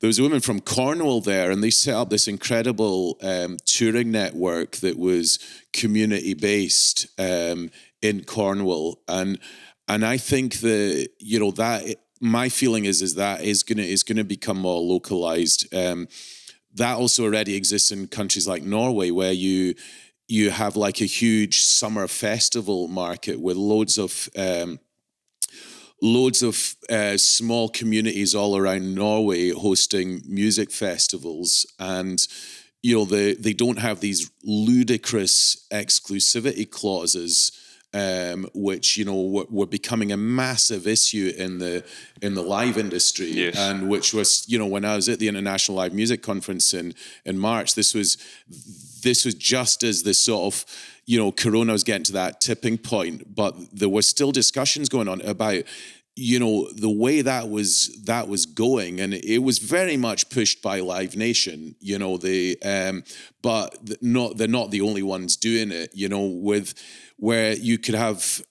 Speaker 5: a woman from Cornwall there, and they set up this incredible touring network that was community based in Cornwall, and I think that that my feeling is that is gonna become more localized. That also already exists in countries like Norway, where you have like a huge summer festival market with loads of small communities all around Norway hosting music festivals, and they don't have these ludicrous exclusivity clauses, which were becoming a massive issue in the live industry.
Speaker 1: Yes.
Speaker 5: And which was when I was at the International Live Music Conference in March, this was just as the sort of Corona was getting to that tipping point, but there were still discussions going on about the way that was going, and it was very much pushed by Live Nation. But they're not the only ones doing it. With where you could have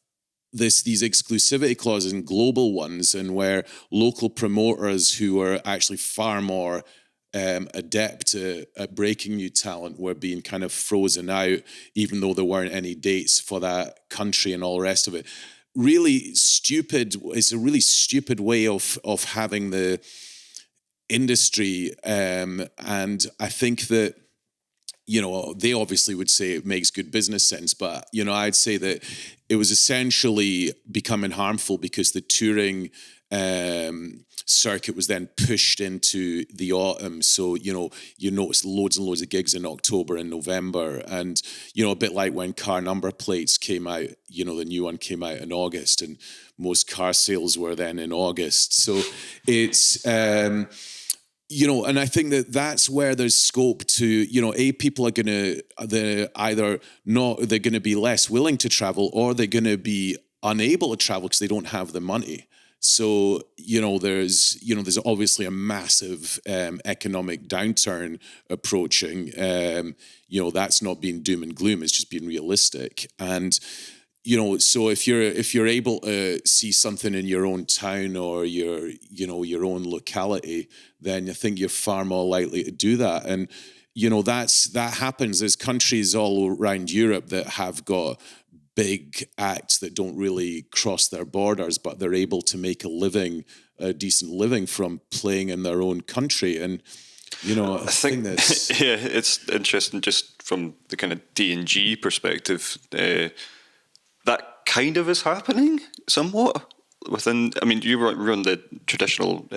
Speaker 5: these exclusivity clauses and global ones, and where local promoters who are actually far more adept at breaking new talent were being kind of frozen out, even though there weren't any dates for that country and all the rest of it. Really stupid. It's a really stupid way of having the industry, and I think that they obviously would say it makes good business sense, but I'd say that it was essentially becoming harmful because the touring circuit was then pushed into the autumn. So, you notice loads and loads of gigs in October and November. And, a bit like when car number plates came out, the new one came out in August, and most car sales were then in August. So it's, and I think that that's where there's scope to, people are they're going to be less willing to travel, or they're going to be unable to travel because they don't have the money. So, there's obviously a massive economic downturn approaching. That's not being doom and gloom. It's just being realistic. And, so if you're able to see something in your own town or your own locality, then I think you're far more likely to do that. And, that happens. There's countries all around Europe that have got big acts that don't really cross their borders, but they're able to make a decent living from playing in their own country. And I think that's
Speaker 1: it's interesting just from the kind of D&G perspective. That kind of is happening somewhat within. I mean, you run the traditional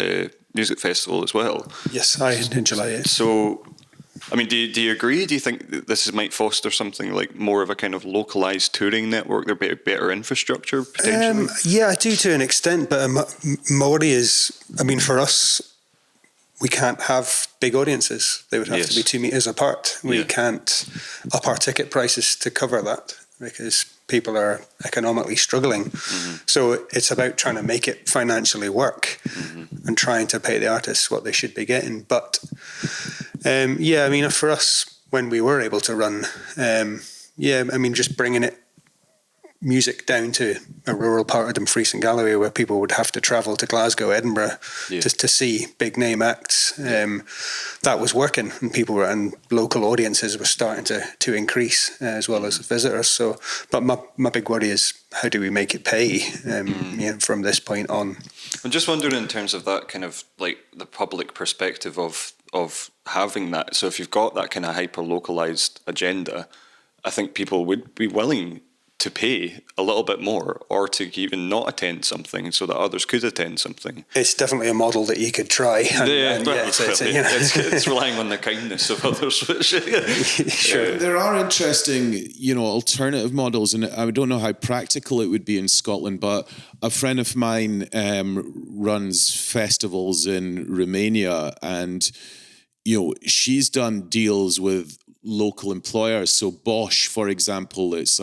Speaker 1: music festival as well.
Speaker 2: Yes, I in July.
Speaker 1: So, I mean, do you agree? Do you think that this might foster something like more of a kind of localized touring network? There be better infrastructure potentially?
Speaker 2: Yeah, I do to an extent, but my worry is, I mean, for us, we can't have big audiences. They would have to be 2 meters apart. We can't up our ticket prices to cover that because people are economically struggling. Mm-hmm. So it's about trying to make it financially work and trying to pay the artists what they should be getting. But I mean, for us, when we were able to run, I mean, just bringing music down to a rural part of Dumfries and Galloway where people would have to travel to Glasgow, Edinburgh to see big name acts. That was working, and local audiences were starting to increase as well as visitors. So, but my big worry is how do we make it pay from this point on?
Speaker 1: I'm just wondering in terms of that kind of like the public perspective of having that. So if you've got that kind of hyper-localized agenda, I think people would be willing to pay a little bit more or to even not attend something so that others could attend something.
Speaker 2: It's definitely a model that you could try.
Speaker 1: It's relying on the kindness of others.
Speaker 2: Sure.
Speaker 5: There are interesting, alternative models, and I don't know how practical it would be in Scotland, but a friend of mine runs festivals in Romania, and she's done deals with local employers. So Bosch, for example, it's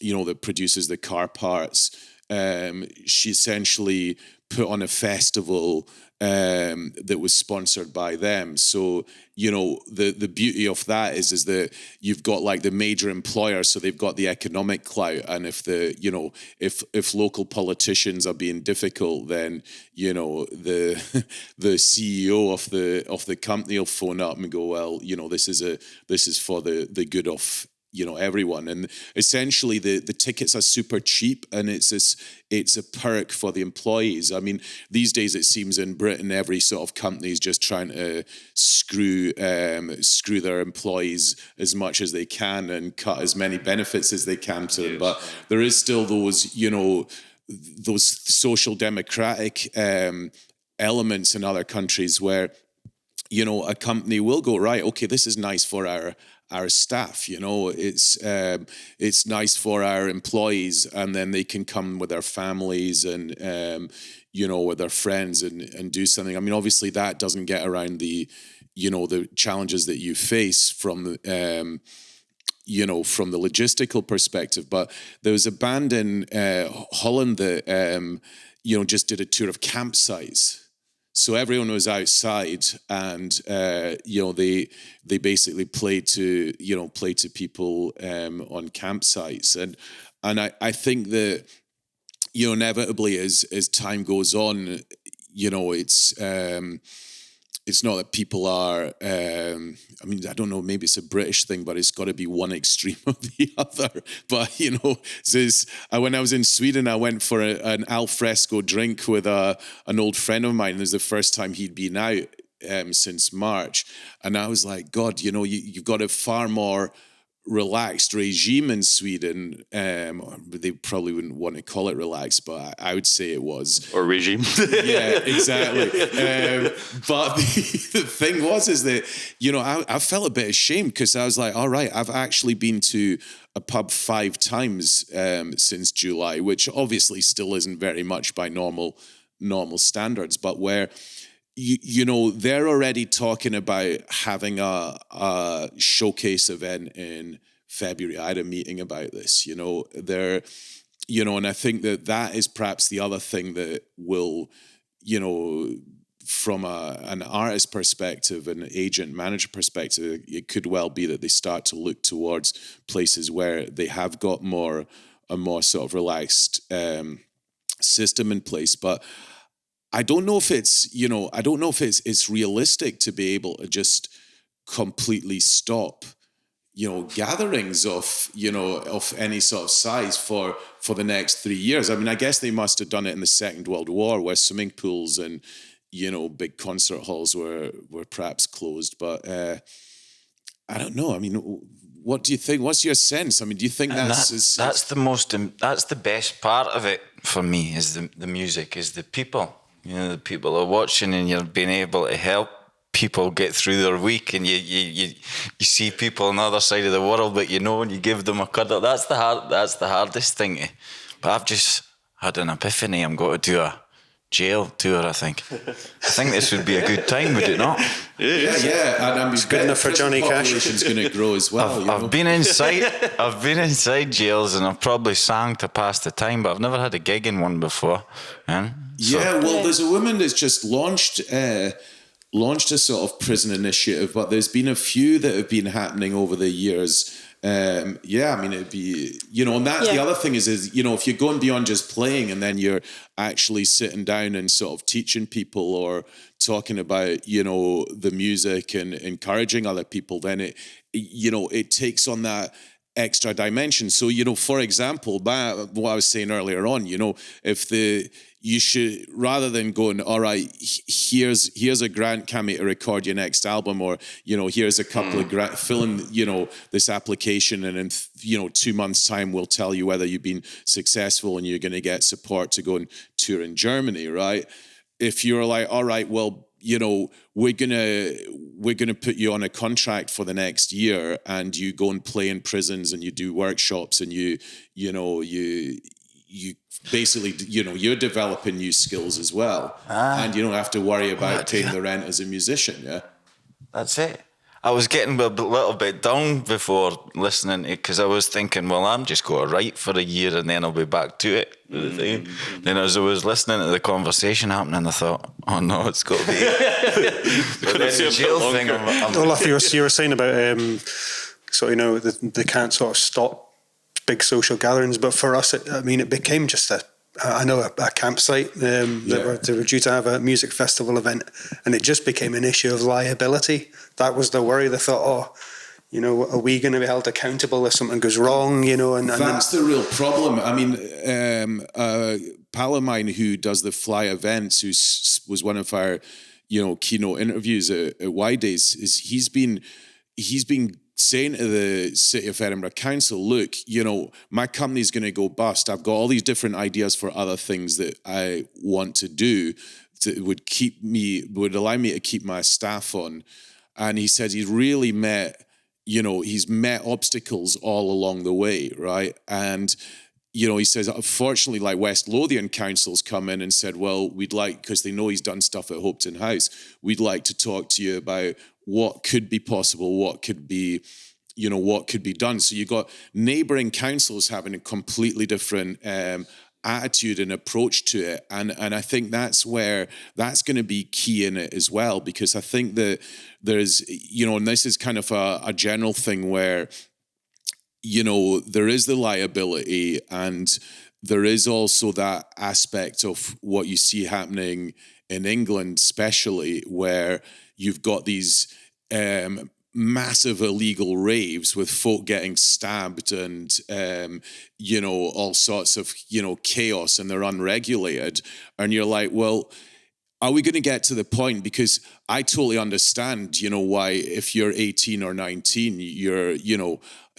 Speaker 5: that produces the car parts. She essentially put on a festival that was sponsored by them. So, you know, the beauty of that is that you've got like the major employer, so they've got the economic clout. And if if local politicians are being difficult, then, you know, the CEO of the company will phone up and go, well, you know, this is for the good of, you know, everyone. And essentially the tickets are super cheap, and it's a perk for the employees. I mean, these days it seems in Britain every sort of company is just trying to screw their employees as much as they can and cut as many benefits as they can to them. But there is still those, you know, those social democratic elements in other countries where, you know, a company will go, right, okay, this is nice for our staff, you know, it's nice for our employees, and then they can come with their families and you know, with their friends and do something. I mean, obviously that doesn't get around the, you know, the challenges that you face from you know, from the logistical perspective. But there was a band in Holland that you know, just did a tour of campsites. So everyone was outside, and you know, they basically played to people on campsites, and I think that, you know, inevitably as time goes on, you know, it's not that people are, I mean, I don't know, maybe it's a British thing, but it's got to be one extreme or the other. But, you know, when I was in Sweden, I went for an al fresco drink with an old friend of mine. It was the first time he'd been out since March. And I was like, God, you know, you've got a far more relaxed regime in Sweden. They probably wouldn't want to call it relaxed, but I would say it was.
Speaker 1: Or regime.
Speaker 5: Yeah, exactly. But the thing is that, you know, I felt a bit ashamed, because I was like, all right, I've actually been to a pub 5 times since July, which obviously still isn't very much by normal standards, but where you know, they're already talking about having a showcase event in February. I had a meeting about this, you know, you know, and I think that is perhaps the other thing that will, you know, from an artist perspective, an agent manager perspective, it could well be that they start to look towards places where they have got a more sort of relaxed system in place. But I don't know if it's, you know, it's realistic to be able to just completely stop, you know, gatherings of, you know, of any sort of size for the next 3 years. I mean, I guess they must have done it in the Second World War, where swimming pools and, you know, big concert halls were perhaps closed. But I don't know. I mean, what do you think? What's your sense? I mean, do you think that's
Speaker 4: the best part of it for me, is the music, is the people. You know, the people are watching, and you're being able to help people get through their week, and you see people on the other side of the world, but you know, and you give them a cuddle. That's the hardest thing. But I've just had an epiphany. I'm going to do a jail tour, I think. I think this would be a good time, would it not?
Speaker 5: Yeah. And I mean,
Speaker 2: it's good enough for Johnny Cash.
Speaker 5: Population's going to grow as well.
Speaker 4: I've been inside jails, and I've probably sang to pass the time, but I've never had a gig in one before. Well,
Speaker 5: there's a woman that's just launched a sort of prison initiative, but there's been a few that have been happening over the years. I mean, it'd be, you know, and that's the other thing is, you know, if you're going beyond just playing, and then you're actually sitting down and sort of teaching people or talking about, you know, the music and encouraging other people, then it, you know, it takes on that extra dimension. So, you know, for example, what I was saying earlier on, you know, you should, rather than going, all right, here's a grant, Cammy, to record your next album, or, you know, here's a couple of grant, fill in, you know, this application, and in, you know, 2 months' time we'll tell you whether you've been successful and you're going to get support to go and tour in Germany, right? If you're like, all right, well, you know, we're gonna put you on a contract for the next year, and you go and play in prisons, and you do workshops, and you basically, you know, you're developing new skills as well, and you don't have to worry about paying the rent as a musician. Yeah,
Speaker 4: that's it. I was getting a little bit down before listening to it because I was thinking, well, I'm just going to write for a year and then I'll be back to it. Then as I was listening to the conversation happening, I thought, oh no, it's got to be. But then the jail thing,
Speaker 2: Olaf, you were saying about they can't sort of stop big social gatherings, but for us, it became just a campsite. They were due to have a music festival event, and it just became an issue of liability. That was the worry. They thought, are we going to be held accountable if something goes wrong? And
Speaker 5: that's the real problem. I mean, a pal of mine who does the Fly events, who was one of our, keynote interviews at Y Days, he's been saying to the City of Edinburgh Council, look, my company's going to go bust. I've got all these different ideas for other things that I want to do that would allow me to keep my staff on. And he says he's really met obstacles all along the way, right? And he says, unfortunately, like West Lothian Council's come in and said, well, we'd like, because they know he's done stuff at Hopetoun House, we'd like to talk to you about what could be possible, what could be done. So you've got neighbouring councils having a completely different attitude and approach to it. And I think that's where that's going to be key in it as well, because I think that there's, and this is kind of a general thing where, there is the liability and there is also that aspect of what you see happening in England, especially where you've got these massive illegal raves with folk getting stabbed and, all sorts of, chaos, and they're unregulated. And you're like, well, are we going to get to the point? Because I totally understand, why if you're 18 or 19, you're,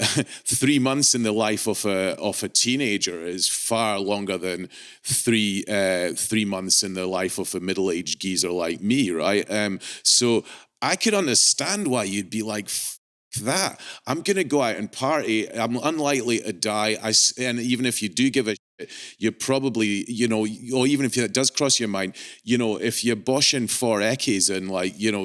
Speaker 5: 3 months in the life of a teenager is far longer than 3 months in the life of a middle-aged geezer like me, right? So I could understand why you'd be like, that. I'm going to go out and party. I'm unlikely to die. And even if you do give a shit, you're probably, or even if it does cross your mind, if you're boshing 4 eckies and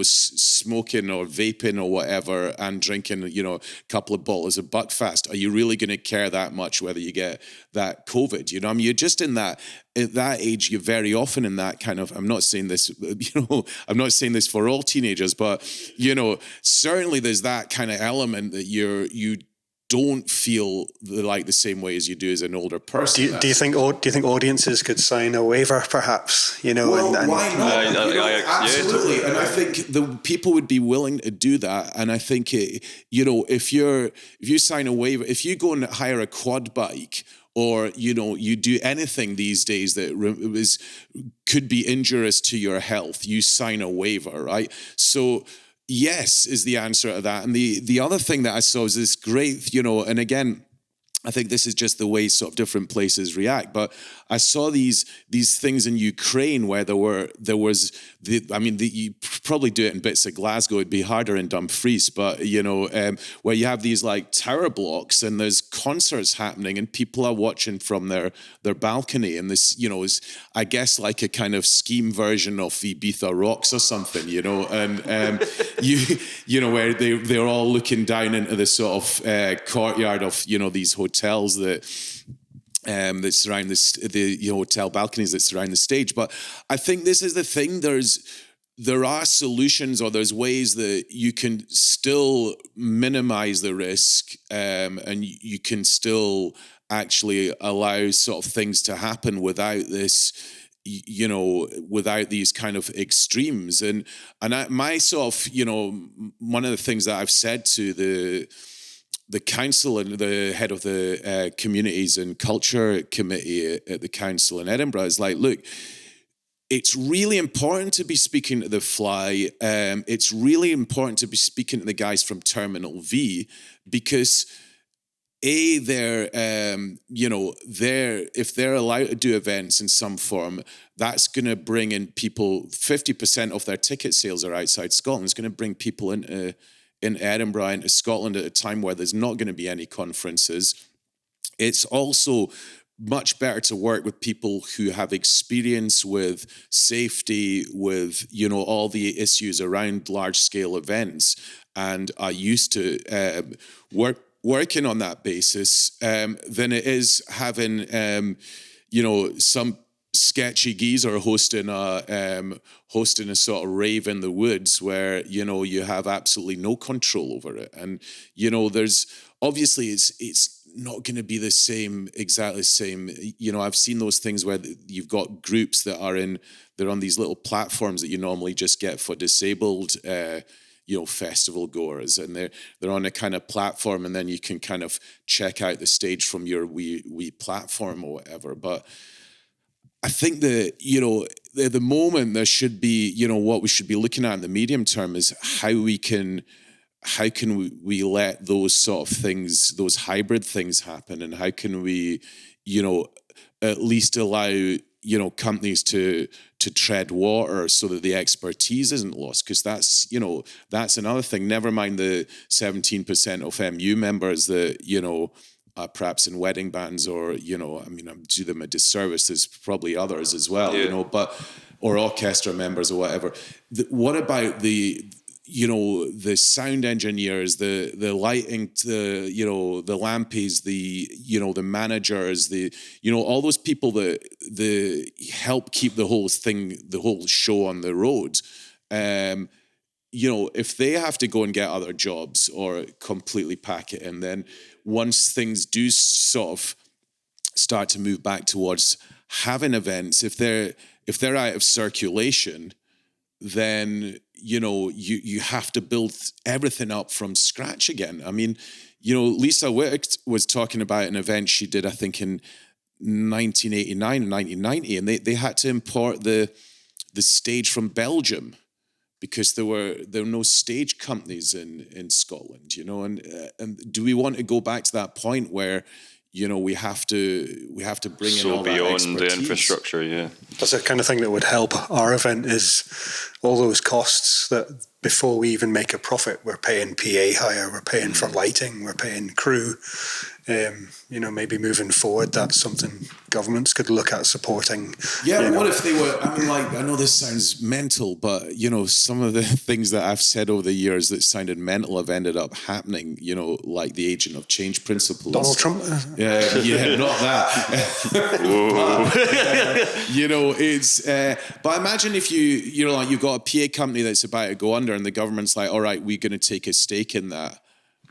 Speaker 5: smoking or vaping or whatever and drinking, a couple of bottles of Buckfast, are you really going to care that much whether you get that COVID? You're just in that, at that age, you're very often in that kind of, I'm not saying this, I'm not saying this for all teenagers, but, certainly there's that kind of element that you don't feel like the same way as you do as an older person.
Speaker 2: Do you think audiences could sign a waiver, perhaps?
Speaker 5: Well, why not? Absolutely, and I think the people would be willing to do that. And I think if you sign a waiver, if you go and hire a quad bike, or you do anything these days that could be injurious to your health, you sign a waiver, right? So yes is the answer to that. And the other thing that I saw is this great, and again, I think this is just the way sort of different places react. But I saw these things in Ukraine where you probably do it in bits of Glasgow. It'd be harder in Dumfries, but where you have these like tower blocks and there's concerts happening and people are watching from their balcony, and this is, I guess, like a kind of scheme version of Ibiza Rocks or something, and where they're all looking down into the sort of courtyard of these hotels that surround the hotel balconies that surround the stage. But I think this is the thing. There are solutions, or there's ways that you can still minimize the risk, and you can still actually allow sort of things to happen without this, without these kind of extremes. And my sort of, one of the things that I've said to the council and the head of the communities and culture committee at the council in Edinburgh is like, look, it's really important to be speaking to the Fly. It's really important to be speaking to the guys from Terminal V, because if they're allowed to do events in some form, that's going to bring in people. 50% of their ticket sales are outside Scotland. It's going to bring people in Edinburgh, into Scotland at a time where there's not going to be any conferences. It's also much better to work with people who have experience with safety, with, you know, all the issues around large scale events, and are used to working on that basis, than it is having, you know, some sketchy geezer hosting a sort of rave in the woods where, you know, you have absolutely no control over it. And, you know, there's obviously it's not going to be the same, exactly the same. You know, I've seen those things where you've got groups that they're on these little platforms that you normally just get for disabled, you know, festival goers, and they're on a kind of platform, and then you can kind of check out the stage from your wee platform or whatever. But I think that, you know, at the moment there should be, you know, what we should be looking at in the medium term is how can we let those sort of things, those hybrid things happen, and how can we, you know, at least allow, you know, companies to tread water so that the expertise isn't lost, because that's, you know, that's another thing. Never mind the 17% of MU members that, you know, perhaps in wedding bands, or, you know, I mean, I do them a disservice. There's probably others as well, you know, or orchestra members or whatever. What about the, you know, the sound engineers, the lighting, you know, the lampies, the, you know, the managers, the, you know, all those people that help keep the whole thing, the whole show on the road. You know, if they have to go and get other jobs or completely pack it in, then once things do sort of start to move back towards having events, if they're out of circulation, then, you know, you have to build everything up from scratch again. I mean, you know, Lisa Wittig was talking about an event she did, I think, in 1989 and 1990, and they had to import the stage from Belgium because there were no stage companies in Scotland, you know. And do we want to go back to that point where, you know, we have to bring in all that
Speaker 1: beyond
Speaker 5: expertise?
Speaker 1: the infrastructure, yeah.
Speaker 2: That's the kind of thing that would help our event, is all those costs that before we even make a profit, we're paying PA hire, we're paying for lighting, we're paying crew. You know, maybe moving forward, that's something governments could look at supporting.
Speaker 5: Yeah, what if they were, I mean, like, I know this sounds mental, but, you know, some of the things that I've said over the years that sounded mental have ended up happening, you know, like the agent of change principles.
Speaker 2: Donald Trump?
Speaker 5: Yeah, not that. You know, it's, but imagine if you're like, you've got a PA company that's about to go under and the government's like, all right, we're going to take a stake in that.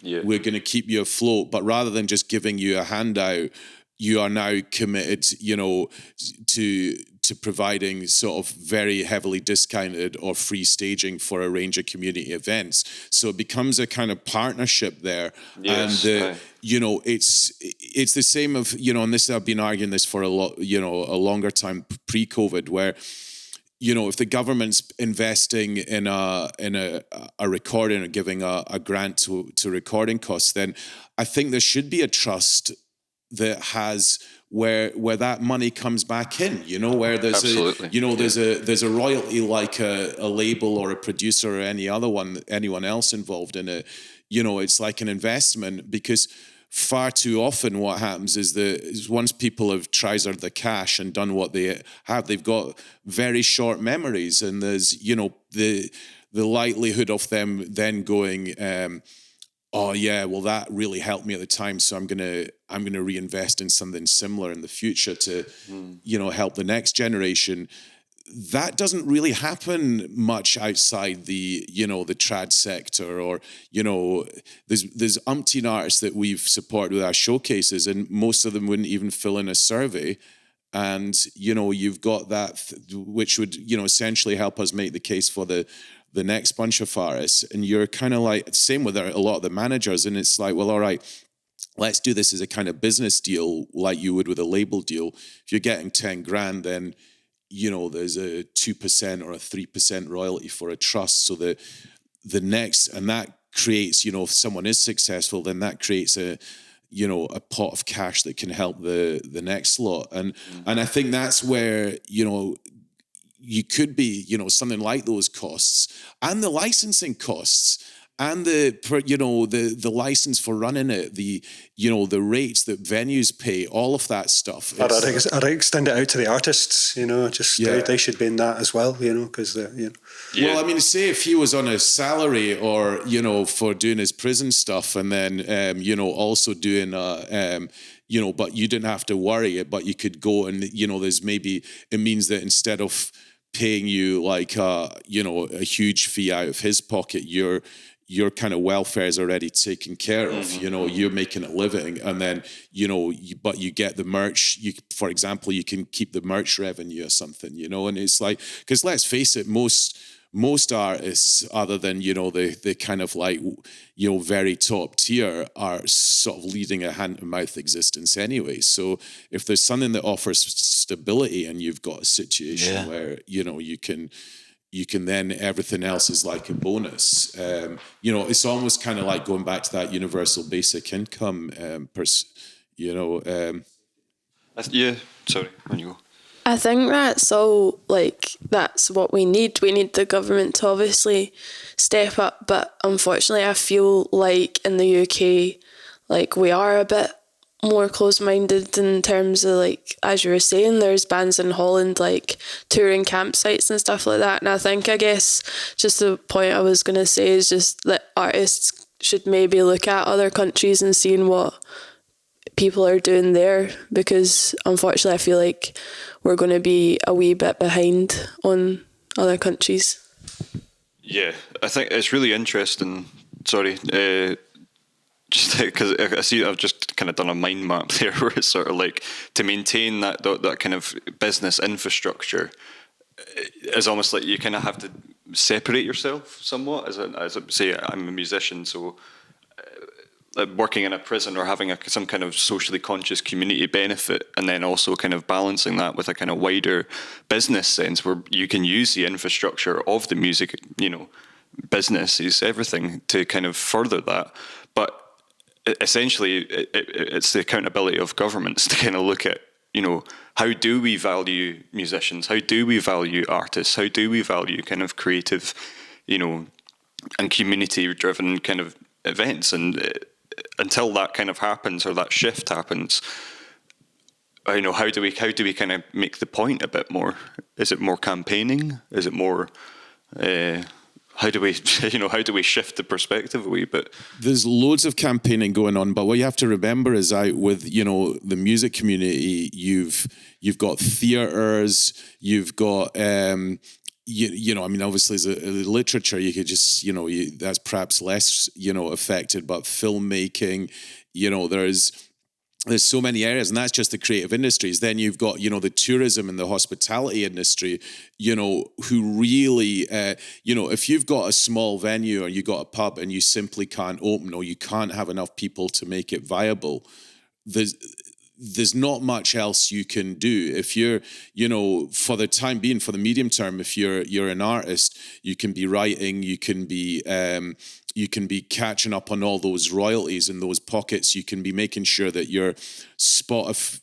Speaker 5: Yeah. We're going to keep you afloat, but rather than just giving you a handout, you are now committed, you know, to providing sort of very heavily discounted or free staging for a range of community events. So it becomes a kind of partnership there. Yes, and you know, it's the same of, you know, and this, I've been arguing this for a longer time pre-COVID, where, you know, if the government's investing in a recording or giving a grant to recording costs, then I think there should be a trust that has where that money comes back in. You know, where there's there's a royalty like a label or a producer or anyone else involved in it. You know, it's like an investment, because far too often what happens is once people have trousered the cash and done what they have, they've got very short memories, and there's, you know, the likelihood of them then going, oh yeah, well that really helped me at the time, so I'm gonna reinvest in something similar in the future to you know, help the next generation. That doesn't really happen much outside the, you know, the trad sector, or, you know, there's umpteen artists that we've supported with our showcases, and most of them wouldn't even fill in a survey. And, you know, you've got that, which would, you know, essentially help us make the case for the next bunch of artists. And you're kind of like, same with a lot of the managers, and it's like, well, all right, let's do this as a kind of business deal like you would with a label deal. If you're getting 10 grand, then, you know, there's a 2% or a 3% royalty for a trust. So the next, and that creates, you know, if someone is successful, then that creates a, you know, a pot of cash that can help the next lot. And I think that's where, you know, you could be, you know, something like those costs and the licensing costs. and the license for running it, the rates that venues pay, all of that stuff.
Speaker 2: I'd extend it out to the artists, they should be in that as well, because
Speaker 5: Well, I mean, say if he was on a salary or, for doing his prison stuff and then, also doing, but you didn't have to worry it, but you could go and, it means that instead of paying you like, a huge fee out of his pocket, your kind of welfare is already taken care of. You're making a living, and then but you get the merch. For example, you can keep the merch revenue or something. And it's like, because let's face it, most artists, other than the kind of like very top tier, are sort of leading a hand to mouth existence anyway. So if there's something that offers stability, and you've got a situation where you can then, everything else is like a bonus. It's almost kind of like going back to that universal basic income.
Speaker 1: Sorry, on you go.
Speaker 3: I think that's all, that's what we need. We need the government to obviously step up, but unfortunately I feel like in the UK, we are a bit more close-minded in terms of, as you were saying, there's bands in Holland, touring campsites and stuff like that. And I guess just the point I was going to say is just that artists should maybe look at other countries and seeing what people are doing there, because unfortunately I feel like we're going to be a wee bit behind on other countries.
Speaker 1: Yeah, I think it's really interesting. Sorry, just because I see I've just kind of done a mind map there, where it's sort of like to maintain that kind of business infrastructure is almost like you kind of have to separate yourself somewhat. As say, I'm a musician, so working in a prison or having some kind of socially conscious community benefit, and then also kind of balancing that with a kind of wider business sense where you can use the infrastructure of the music, businesses, everything to kind of further that. But essentially, it's the accountability of governments to kind of look at, how do we value musicians? How do we value artists? How do we value kind of creative, and community-driven kind of events? And until that kind of happens, or that shift happens, how do we kind of make the point a bit more? Is it more campaigning? Is it more? How do we shift the perspective a wee bit?
Speaker 5: There's loads of campaigning going on, but what you have to remember is with the music community, you've got theatres, you've got obviously as a literature, you could just that's perhaps less affected, but filmmaking, there's so many areas, and that's just the creative industries. Then you've got, the tourism and the hospitality industry, who really, if you've got a small venue or you got a pub and you simply can't open, or you can't have enough people to make it viable, there's not much else you can do. If you're, for the time being, for the medium term, if you're an artist, you can be writing, you can be catching up on all those royalties in those pockets. You can be making sure that your Spotify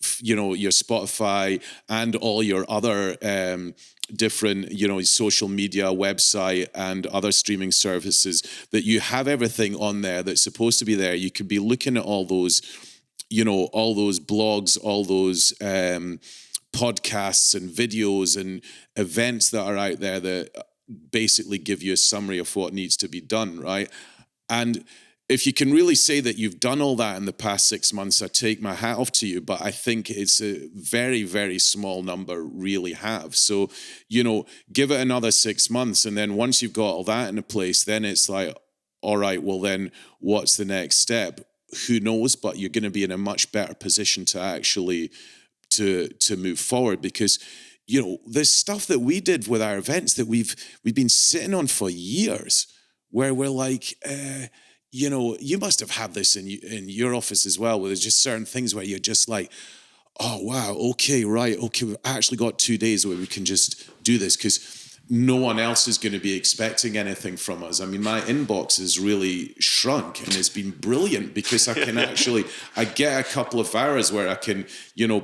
Speaker 5: and all your other different, social media, website and other streaming services, that you have everything on there that's supposed to be there. You could be looking at all those, all those blogs, all those podcasts and videos and events that are out there that basically give you a summary of what needs to be done, right? And if you can really say that you've done all that in the past 6 months, I take my hat off to you, but I think it's a very, very small number really have. So, give it another 6 months, and then once you've got all that in place, then it's like, all right, well then what's the next step? Who knows? But you're going to be in a much better position to actually to move forward, because there's stuff that we did with our events that we've been sitting on for years, where we're like, you must have had this in your office as well, where there's just certain things where you're just like, oh wow, okay, right, okay, we've actually got 2 days where we can just do this, because no one else is going to be expecting anything from us. I mean, my inbox has really shrunk, and it's been brilliant because I can I get a couple of hours where I can,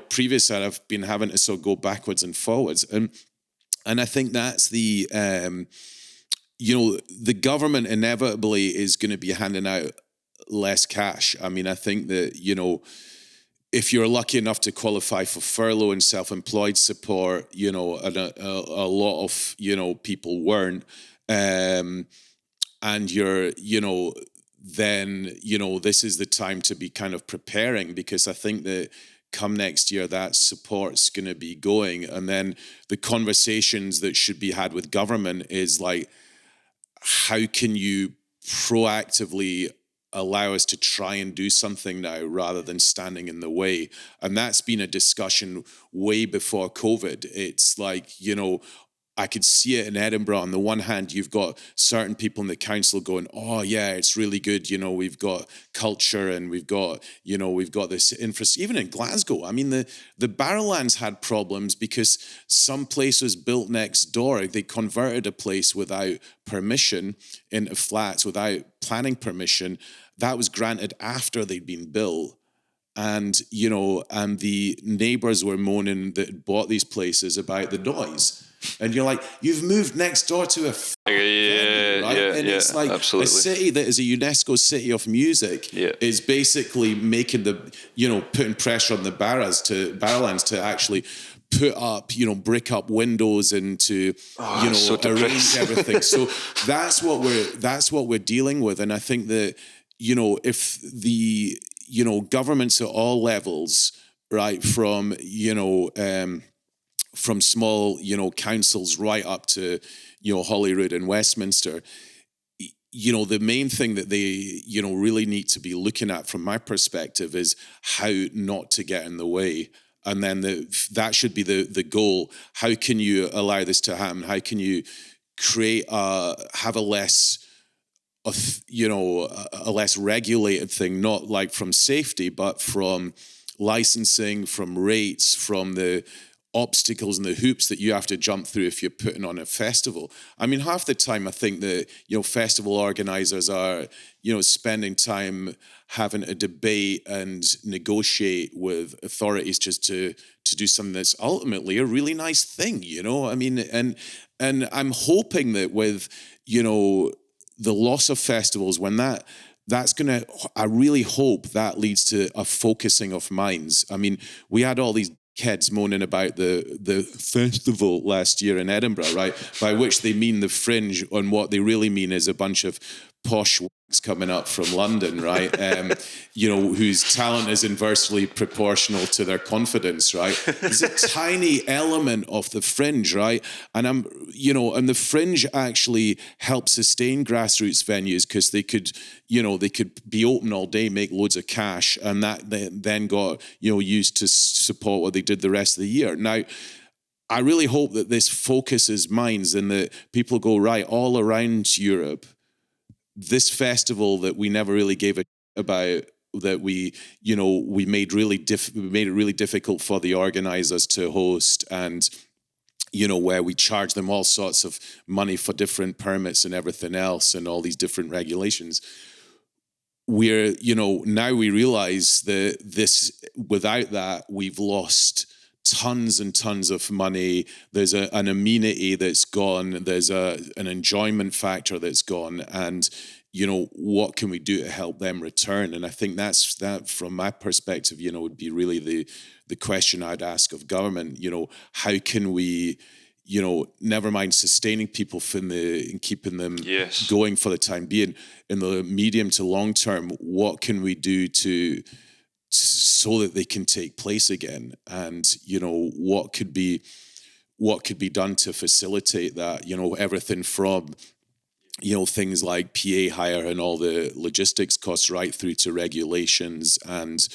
Speaker 5: previously I've been having to sort of go backwards and forwards. And I think that's the, the government inevitably is going to be handing out less cash. I mean, I think that, if you're lucky enough to qualify for furlough and self-employed support, and a lot of, people weren't, and you're, then, this is the time to be kind of preparing, because I think that come next year, that support's going to be going. And then the conversations that should be had with government is like, how can you proactively allow us to try and do something now rather than standing in the way? And that's been a discussion way before COVID. It's like, I could see it in Edinburgh. On the one hand, you've got certain people in the council going, oh yeah, it's really good. We've got culture and we've got this infrastructure. Even in Glasgow, I mean, the Barrowlands had problems because some place was built next door. They converted a place without permission into flats, without planning permission. That was granted after they'd been built. And, and the neighbours were moaning that had bought these places about the noise. And you're like, you've moved next door to a venue, right? And it's like
Speaker 1: absolutely.
Speaker 5: A city that is a UNESCO City of Music is basically making putting pressure on the Barrowlands to actually put up, brick up windows and to, arrange everything. So that's what we're dealing with. And I think that, if the, governments at all levels, right, from small, councils right up to, Holyrood and Westminster, the main thing that they, really need to be looking at from my perspective is how not to get in the way. And then that should be the goal. How can you allow this to happen? How can you have a less regulated thing, not like from safety, but from licensing, from rates, from the obstacles and the hoops that you have to jump through if you're putting on a festival. I mean, half the time I think that, festival organizers are, spending time having a debate and negotiate with authorities just to do something that's ultimately a really nice thing, I mean, and I'm hoping that with, the loss of festivals, when I really hope that leads to a focusing of minds. I mean, we had all these kids moaning about the festival last year in Edinburgh, right? By which they mean the Fringe, and what they really mean is a bunch of posh coming up from London, right? Whose talent is inversely proportional to their confidence, right? It's a tiny element of the Fringe, right? And and the Fringe actually helped sustain grassroots venues because they could be open all day, make loads of cash, and that then got, used to support what they did the rest of the year. Now, I really hope that this focuses minds and that people go, right, all around Europe, this festival that we never really gave a about, that we made it really difficult for the organizers to host, and where we charge them all sorts of money for different permits and everything else and all these different regulations. We're now we realize that without that we've lost tons and tons of money. There's an amenity that's gone. There's an enjoyment factor that's gone. And, what can we do to help them return? And I think that from my perspective, would be really the question I'd ask of government. How can we, never mind sustaining people and keeping them going for the time being, in the medium to long term, what can we do so that they can take place again? And what could be done to facilitate that? Everything from things like PA hire and all the logistics costs, right through to regulations and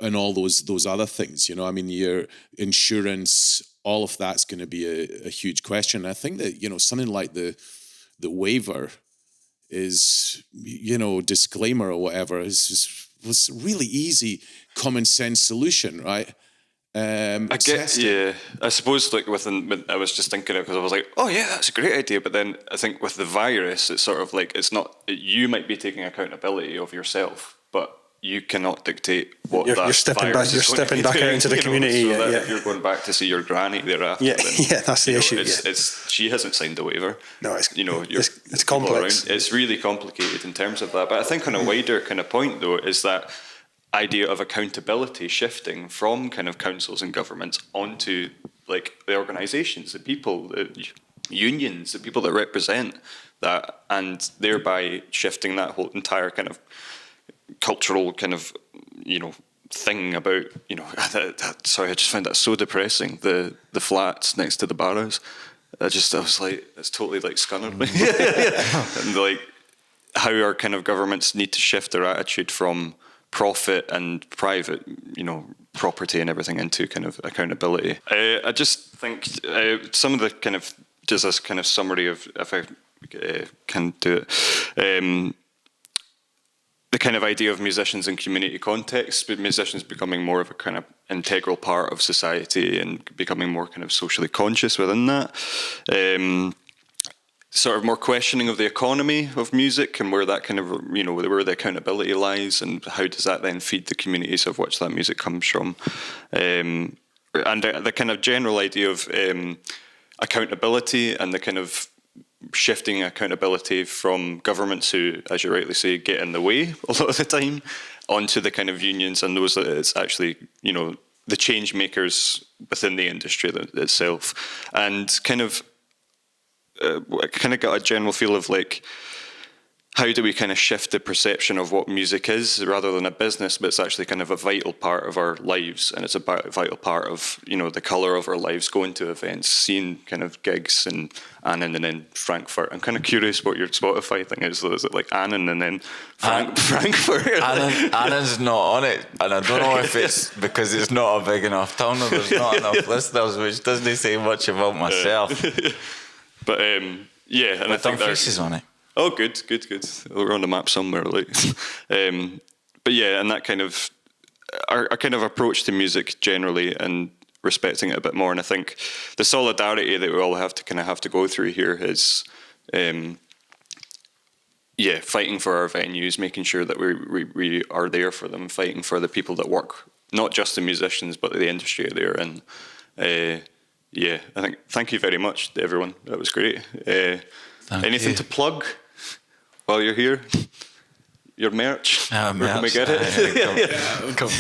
Speaker 5: and all those other things. I mean, your insurance, all of that's going to be a huge question. I think that something like the waiver is, disclaimer or whatever, was a really easy common sense solution, right?
Speaker 1: I suppose like I was just thinking it because I was like, oh yeah, that's a great idea. But then I think with the virus, it's sort of like, it's not, you might be taking accountability of yourself, but you cannot dictate what
Speaker 2: You're stepping back. You're stepping back out into the community.
Speaker 1: So that if you're going back to see your granny thereafter, then,
Speaker 2: that's the issue.
Speaker 1: It's she hasn't signed the waiver.
Speaker 2: No, it's
Speaker 1: it's
Speaker 2: complex.
Speaker 1: It's really complicated in terms of that. But I think on a wider kind of point though is that idea of accountability shifting from kind of councils and governments onto like the organisations, the people, the unions, the people that represent that, and thereby shifting that whole entire kind of cultural kind of, thing about, sorry, I just find that so depressing. The flats next to the barrows. I was like, it's totally like scunnered me. And like how our kind of governments need to shift their attitude from profit and private, property and everything into kind of accountability. I just think some of the kind of, just as kind of summary of, if I can do it, the kind of idea of musicians in community context, but musicians becoming more of a kind of integral part of society and becoming more kind of socially conscious within that. Sort of more questioning of the economy of music and where that kind of, where the accountability lies and how does that then feed the communities of which that music comes from. And the kind of general idea of accountability and the kind of shifting accountability from governments who, as you rightly say, get in the way a lot of the time, onto the kind of unions and those that it's actually, the change makers within the industry itself. And kind of got a general feel of like, how do we kind of shift the perception of what music is rather than a business, but it's actually kind of a vital part of our lives, and it's a vital part of, the colour of our lives, going to events, seeing kind of gigs and then Frankfurt. I'm kind of curious what your Spotify thing is. Is it like Annan and then Frankfurt?
Speaker 4: Annan's not on it, and I don't know if it's because it's not a big enough town or there's not enough listeners, which doesn't say much about myself.
Speaker 1: But and I think
Speaker 4: Faces on it.
Speaker 1: Oh, good. We're on the map somewhere, like. But yeah, and that kind of our kind of approach to music generally, and respecting it a bit more. And I think the solidarity that we all have to go through here is, fighting for our venues, making sure that we are there for them, fighting for the people that work, not just the musicians, but the industry are there. And I think thank you very much to everyone. That was great. Anything to plug while you're here? Your merch? Where can we get it?
Speaker 4: Come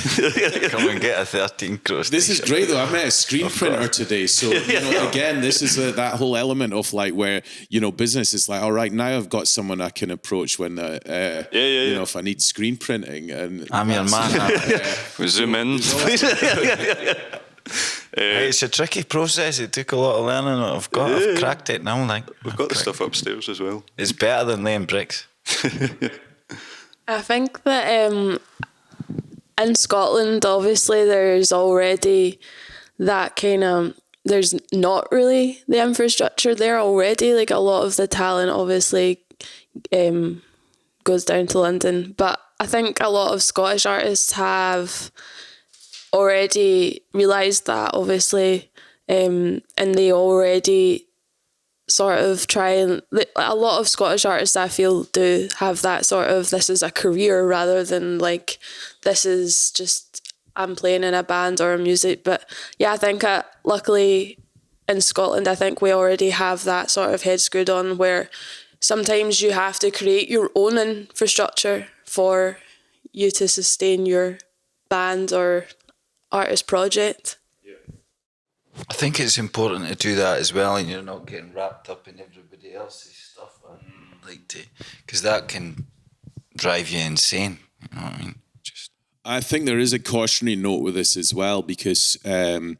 Speaker 4: and get a 13 Crows.
Speaker 5: This is great though. I met a screen printer today. So, again, this is that whole element of like where, business is like, all right, now I've got someone I can approach when, if I need screen printing. And
Speaker 4: I'm your man.
Speaker 1: We zoom in.
Speaker 4: It's a tricky process. It took a lot of learning. I've cracked it now.
Speaker 1: We've got the stuff upstairs as well.
Speaker 4: It's better than laying bricks.
Speaker 3: I think that in Scotland, obviously, there's already that kind of, there's not really the infrastructure there already. Like a lot of the talent obviously goes down to London. But I think a lot of Scottish artists have already realised that, obviously, and they already sort of try and, a lot of Scottish artists I feel do have that sort of, this is a career rather than like this is just I'm playing in a band or a music. But yeah, I think luckily in Scotland I think we already have that sort of head screwed on where sometimes you have to create your own infrastructure for you to sustain your band or artist project.
Speaker 4: I think it's important to do that as well, and you're not getting wrapped up in everybody else's stuff. Because that can drive you insane. You know what I mean?
Speaker 5: I think there is a cautionary note with this as well, because there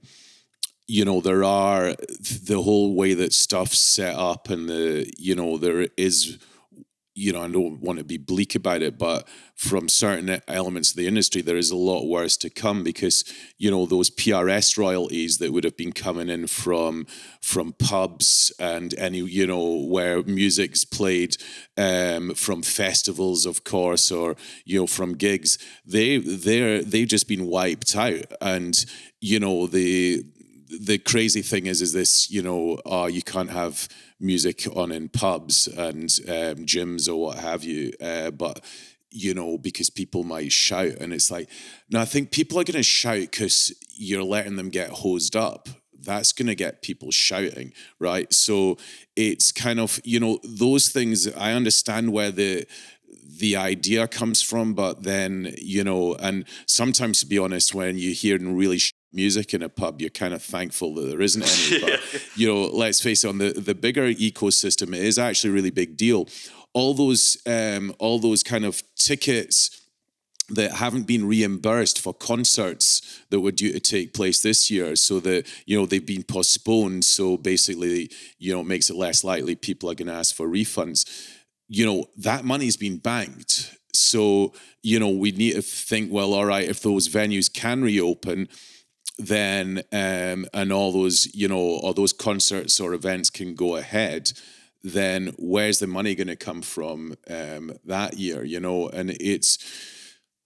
Speaker 5: are the whole way that stuff's set up, and there is. I don't want to be bleak about it, but from certain elements of the industry, there is a lot worse to come because, those PRS royalties that would have been coming in from pubs and any, where music's played, from festivals, of course, or, from gigs, they've just been wiped out. And, the crazy thing is this, you can't have music on in pubs and gyms or what have you. But, because people might shout. And it's like, no, I think people are going to shout because you're letting them get hosed up. That's going to get people shouting, right? So it's kind of, those things, I understand where the idea comes from, but then, and sometimes, to be honest, when you hear really music in a pub, you're kind of thankful that there isn't any. But, let's face it, on the bigger ecosystem, it is actually a really big deal. All those kind of tickets that haven't been reimbursed for concerts that were due to take place this year, so that they've been postponed. So basically, it makes it less likely people are going to ask for refunds. That money's been banked. So we need to think, well, all right, if those venues can reopen, then and all those all those concerts or events can go ahead, then where's the money going to come from that year? And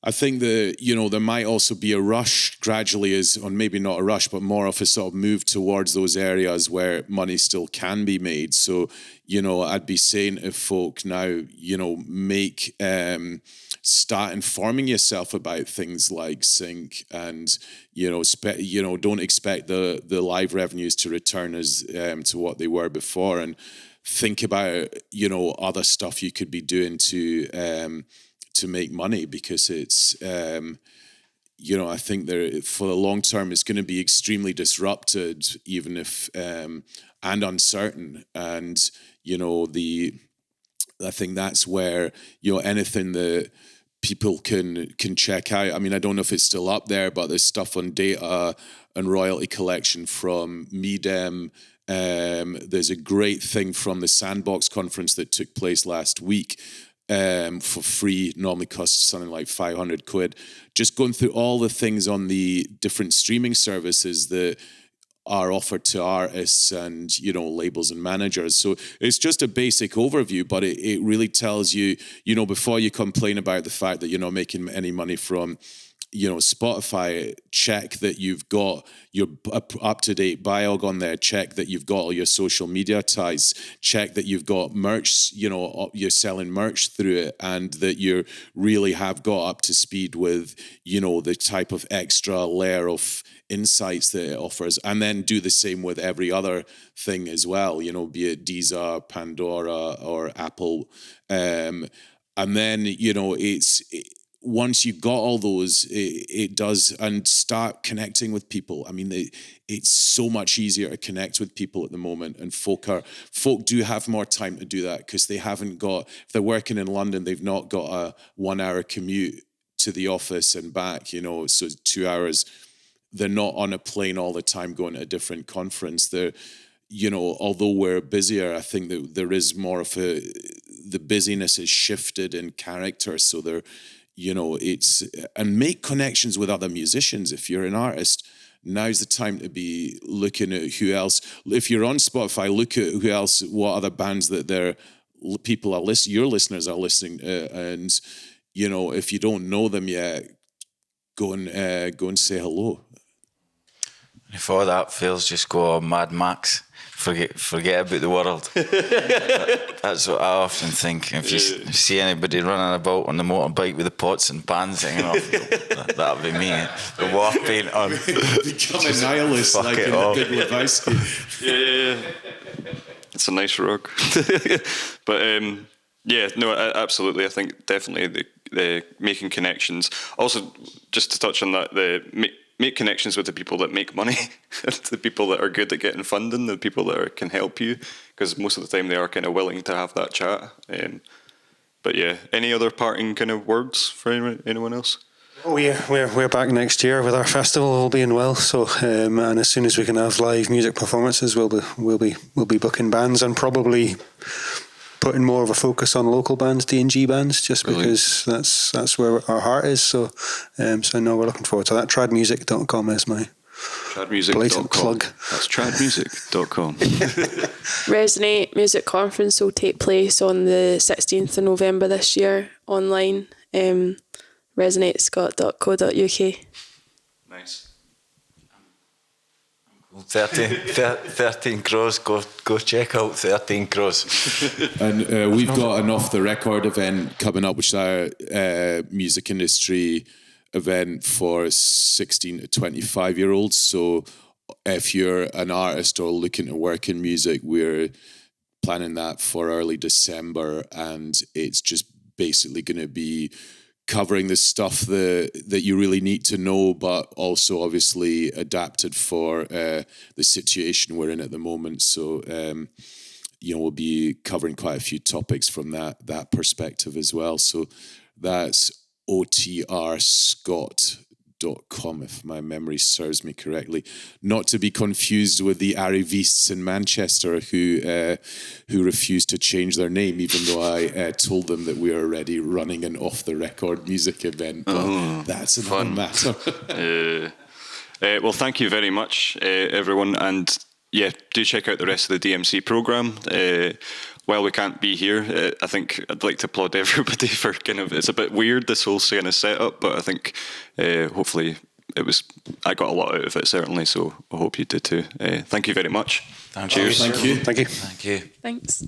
Speaker 5: I think that, there might also be a rush gradually, or maybe not a rush, but more of a sort of move towards those areas where money still can be made. So, I'd be saying to folk now, start informing yourself about things like sync, and, don't expect the live revenues to return as to what they were before, and think about, other stuff you could be doing to make money, because it's, I think for the long term, it's going to be extremely disrupted, even if, and uncertain. And, I think that's where, anything that people can check out. I mean, I don't know if it's still up there, but there's stuff on data and royalty collection from MEDEM. There's a great thing from the Sandbox conference that took place last week, for free, normally costs something like 500 quid. Just going through all the things on the different streaming services that are offered to artists and, labels and managers. So it's just a basic overview, but it really tells you, before you complain about the fact that you're not making any money from, Spotify, check that you've got your up-to-date biog on there, check that you've got all your social media ties, check that you've got merch, you're selling merch through it, and that you really have got up to speed with, the type of extra layer of insights that it offers, and then do the same with every other thing as well, be it Deezer, Pandora, or Apple. And then, once you've got all those, it does, and start connecting with people. I mean, it's so much easier to connect with people at the moment, and folk do have more time to do that, because they haven't got, if they're working in London, they've not got a 1 hour commute to the office and back, so 2 hours. They're not on a plane all the time going to a different conference. They're, although we're busier, I think that there is more of the busyness is shifted in character. So they're, and make connections with other musicians. If you're an artist, now's the time to be looking at who else. If you're on Spotify, look at who else, what other bands that your listeners are listening to, and if you don't know them yet, go and say hello.
Speaker 4: If all that fails, just go on Mad Max. Forget about the world. That's what I often think. If you see anybody running about on the motorbike with the pots and pans hanging off, that'd be me. The war paint on.
Speaker 5: Become a nihilist, like in the Big Lebowski.
Speaker 1: Yeah. It's a nice rug. But absolutely. I think definitely the making connections. Also, just to touch on that, make connections with the people that make money, the people that are good at getting funding, the people that can help you, because most of the time they are kind of willing to have that chat. But yeah, any other parting kind of words for anyone else?
Speaker 2: Oh yeah, we're back next year with our festival, all being well. So and as soon as we can have live music performances, we'll be booking bands, and probably putting more of a focus on local bands, D&G bands, just because that's where our heart is. So no, we're looking forward to that. Tradmusic.com is my blatant plug.
Speaker 1: That's tradmusic.com.
Speaker 3: Resonate Music Conference will take place on the 16th of November this year, online. Resonatescott.co.uk.
Speaker 1: Nice.
Speaker 4: 13 Crows. Go check out 13 Crows.
Speaker 5: And we've got an Off the Record event coming up, which is our music industry event for 16 to 25-year-olds. So if you're an artist or looking to work in music, we're planning that for early December, and it's just basically going to be covering the stuff that you really need to know, but also obviously adapted for the situation we're in at the moment. So, we'll be covering quite a few topics from that perspective as well. So that's otrscott.com, if my memory serves me correctly. Not to be confused with the Arrivistes in Manchester who refused to change their name, even though I told them that we are already running an off-the-record music event. But that's another matter.
Speaker 1: Well, thank you very much, everyone. And yeah, do check out the rest of the DMC programme. While we can't be here, I think I'd like to applaud everybody for it's a bit weird, this whole kind of setup, but I think hopefully I got a lot out of it, certainly, so I hope you did too. Thank you very much.
Speaker 4: Cheers.
Speaker 2: Thank you.
Speaker 4: Thank you.
Speaker 3: Thanks.